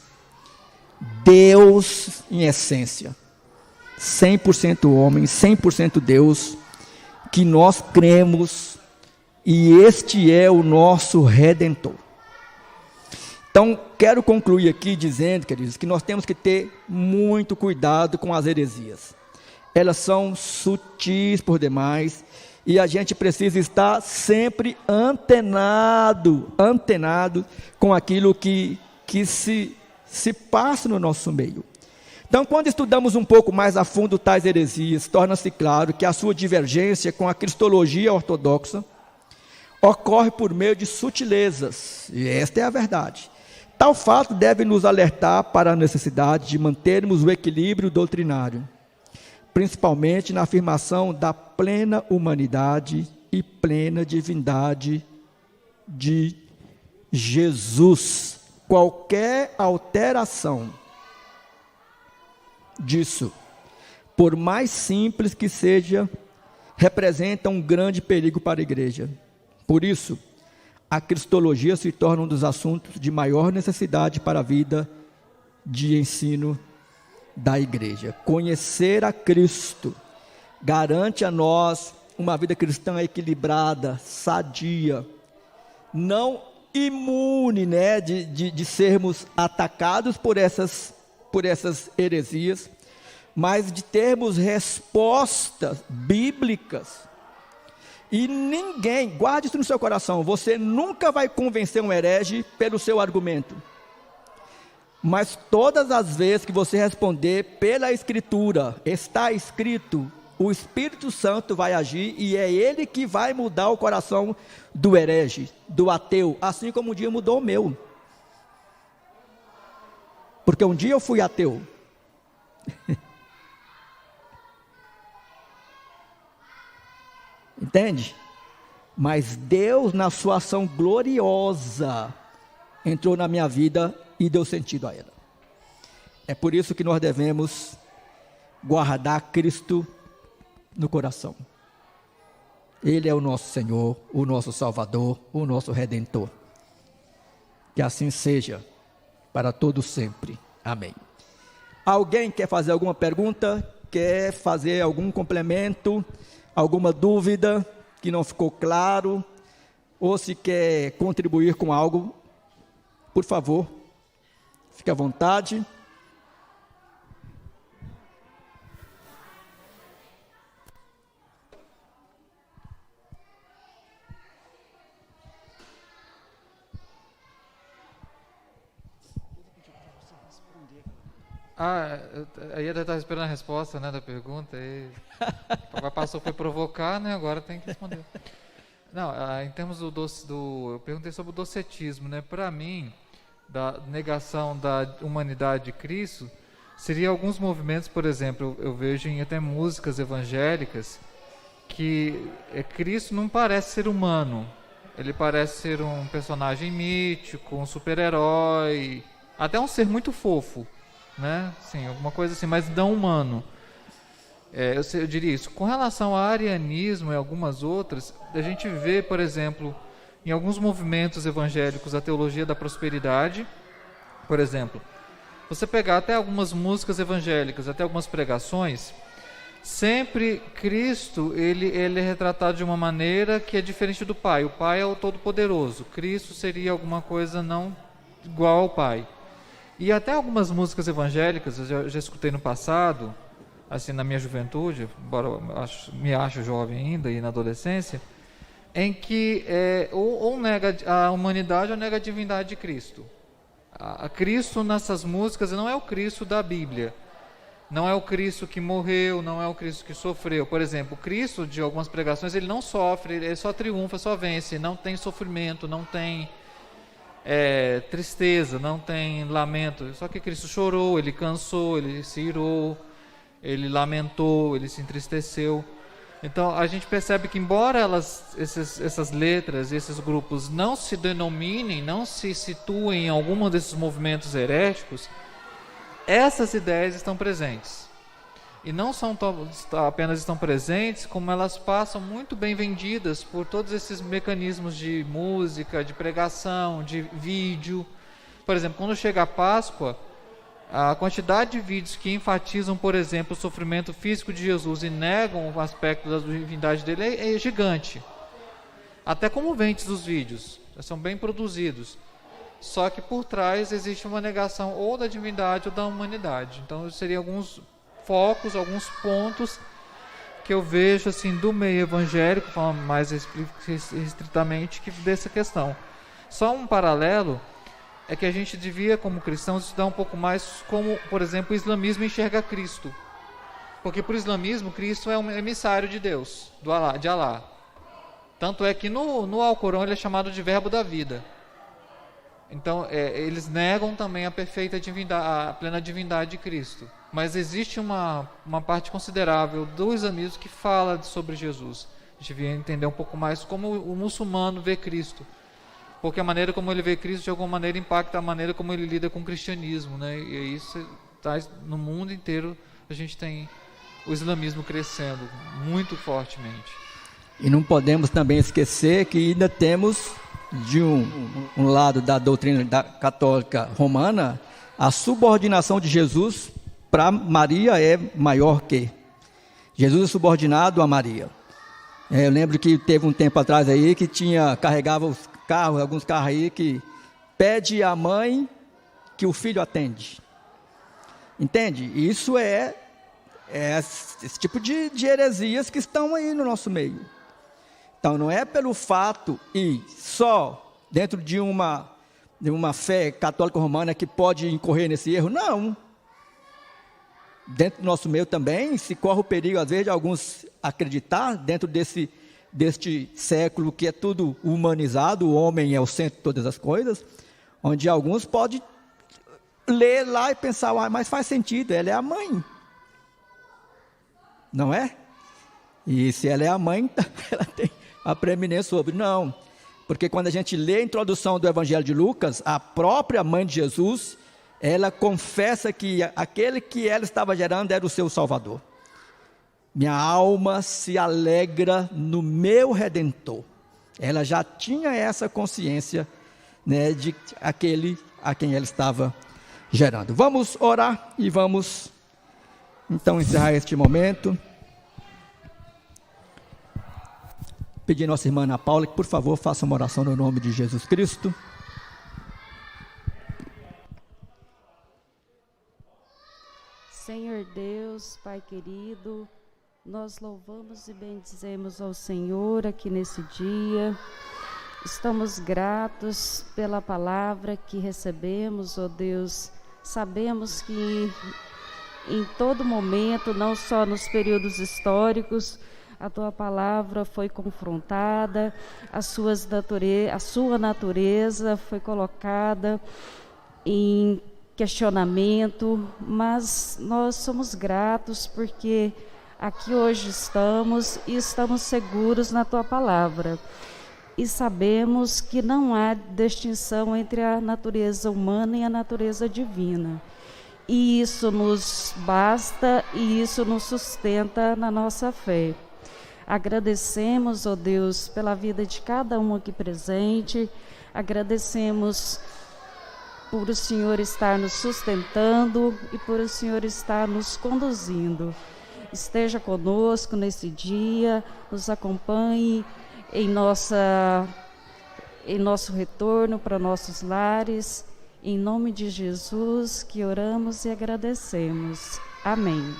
Deus em essência, 100% homem, 100% Deus, que nós cremos, e este é o nosso Redentor. Então, quero concluir aqui dizendo, queridos, que nós temos que ter muito cuidado com as heresias. Elas são sutis por demais, e a gente precisa estar sempre antenado com aquilo que se passa no nosso meio. Então, quando estudamos um pouco mais a fundo tais heresias, torna-se claro que a sua divergência com a cristologia ortodoxa ocorre por meio de sutilezas, e esta é a verdade. Tal fato deve nos alertar para a necessidade de mantermos o equilíbrio doutrinário, principalmente na afirmação da plena humanidade e plena divindade de Jesus. Qualquer alteração disso, por mais simples que seja, representa um grande perigo para a igreja. Por isso, a cristologia se torna um dos assuntos de maior necessidade para a vida de ensino da igreja. Conhecer a Cristo garante a nós uma vida cristã equilibrada, sadia, não imune, de sermos atacados por essas heresias, mas de termos respostas bíblicas. E ninguém, guarde isso no seu coração, você nunca vai convencer um herege pelo seu argumento. Mas todas as vezes que você responder pela Escritura, está escrito, o Espírito Santo vai agir e é Ele que vai mudar o coração do herege, do ateu, assim como um dia mudou o meu. Porque um dia eu fui ateu. Entende? Mas Deus, na sua ação gloriosa, entrou na minha vida e deu sentido a ela. É por isso que nós devemos guardar Cristo no coração. Ele é o nosso Senhor, o nosso Salvador, o nosso Redentor. Que assim seja, para todo sempre. Amém. Alguém quer fazer alguma pergunta? Quer fazer algum complemento? Alguma dúvida que não ficou claro? Ou se quer contribuir com algo? Por favor, fique à vontade. Aí eu estava esperando a resposta, né, da pergunta. E o papai pastor foi provocar, né? Agora tem que responder. Não, em termos eu perguntei sobre o docetismo, né? Para mim, da negação da humanidade de Cristo, seria alguns movimentos, por exemplo, eu vejo em até músicas evangélicas que Cristo não parece ser humano. Ele parece ser um personagem mítico, um super-herói, até um ser muito fofo, né? Sim, alguma coisa assim, mas não humano. Eu diria isso. Com relação ao arianismo e algumas outras, a gente vê, por exemplo, em alguns movimentos evangélicos, a teologia da prosperidade. Por exemplo, você pegar até algumas músicas evangélicas, até algumas pregações, sempre Cristo ele é retratado de uma maneira que é diferente do Pai. O Pai é o Todo-Poderoso. Cristo seria alguma coisa não igual ao Pai. E até algumas músicas evangélicas, eu já escutei no passado, assim, na minha juventude, embora eu me acho jovem ainda e na adolescência, em que ou nega a humanidade ou nega a divindade de Cristo. A Cristo nessas músicas não é o Cristo da Bíblia. Não é o Cristo que morreu, não é o Cristo que sofreu. Por exemplo, o Cristo de algumas pregações, ele não sofre, ele só triunfa, só vence, não tem sofrimento, não tem tristeza, não tem lamento. Só que Cristo chorou, ele cansou, ele se irou, ele lamentou, ele se entristeceu. Então a gente percebe que embora essas letras, esses grupos não se denominem, não se situem em algum desses movimentos heréticos, essas ideias estão presentes. E não apenas estão presentes, como elas passam muito bem vendidas por todos esses mecanismos de música, de pregação, de vídeo. Por exemplo, quando chega a Páscoa, a quantidade de vídeos que enfatizam, por exemplo, o sofrimento físico de Jesus e negam o aspecto da divindade dele é gigante. Até comoventes os vídeos, são bem produzidos. Só que por trás existe uma negação ou da divindade ou da humanidade. Então seriam alguns focos, alguns pontos que eu vejo assim do meio evangélico, falando mais estritamente, que dessa questão. Só um paralelo é que a gente devia, como cristãos, estudar um pouco mais como, por exemplo, o islamismo enxerga Cristo. Porque para o islamismo, Cristo é um emissário de Deus, de Alá. Tanto é que no Alcorão ele é chamado de verbo da vida. Então, eles negam também a perfeita divindade, a plena divindade de Cristo. Mas existe uma parte considerável do islamismo que fala sobre Jesus. A gente devia entender um pouco mais como o muçulmano vê Cristo. Porque a maneira como ele vê Cristo, de alguma maneira, impacta a maneira como ele lida com o cristianismo, né? E isso no mundo inteiro, a gente tem o islamismo crescendo muito fortemente. E não podemos também esquecer que ainda temos, de um lado da doutrina católica romana, a subordinação de Jesus para Maria é maior que. Jesus é subordinado a Maria. Eu lembro que teve um tempo atrás aí que carregava os carros, alguns carros aí que pede à mãe que o filho atende. Entende? Isso é esse tipo de heresias que estão aí no nosso meio. Então não é pelo fato e só dentro de uma fé católica romana que pode incorrer nesse erro, não. Dentro do nosso meio também se corre o perigo às vezes de alguns acreditar dentro deste século que é tudo humanizado, o homem é o centro de todas as coisas, onde alguns podem ler lá e pensar, mas faz sentido, ela é a mãe, não é? E se ela é a mãe, ela tem a preeminência sobre, não, porque quando a gente lê a introdução do Evangelho de Lucas, a própria mãe de Jesus, ela confessa que aquele que ela estava gerando era o seu Salvador. Minha alma se alegra no meu Redentor. Ela já tinha essa consciência, né, de aquele a quem ela estava gerando. Vamos orar e vamos então encerrar este momento. Pedir a nossa irmã Ana Paula que, por favor, faça uma oração no nome de Jesus Cristo. Senhor Deus, Pai querido, nós louvamos e bendizemos ao Senhor aqui nesse dia. Estamos gratos pela palavra que recebemos, ó Deus, Sabemos que em todo momento, não só nos períodos históricos, a tua palavra foi confrontada, a sua natureza foi colocada em questionamento, mas nós somos gratos porque aqui hoje estamos e estamos seguros na tua palavra. E sabemos que não há distinção entre a natureza humana e a natureza divina. E isso nos basta e isso nos sustenta na nossa fé. Agradecemos, ó Deus, pela vida de cada um aqui presente. Agradecemos por o Senhor estar nos sustentando e por o Senhor estar nos conduzindo. Esteja conosco nesse dia, nos acompanhe em nosso retorno para nossos lares. Em nome de Jesus que oramos e agradecemos. Amém.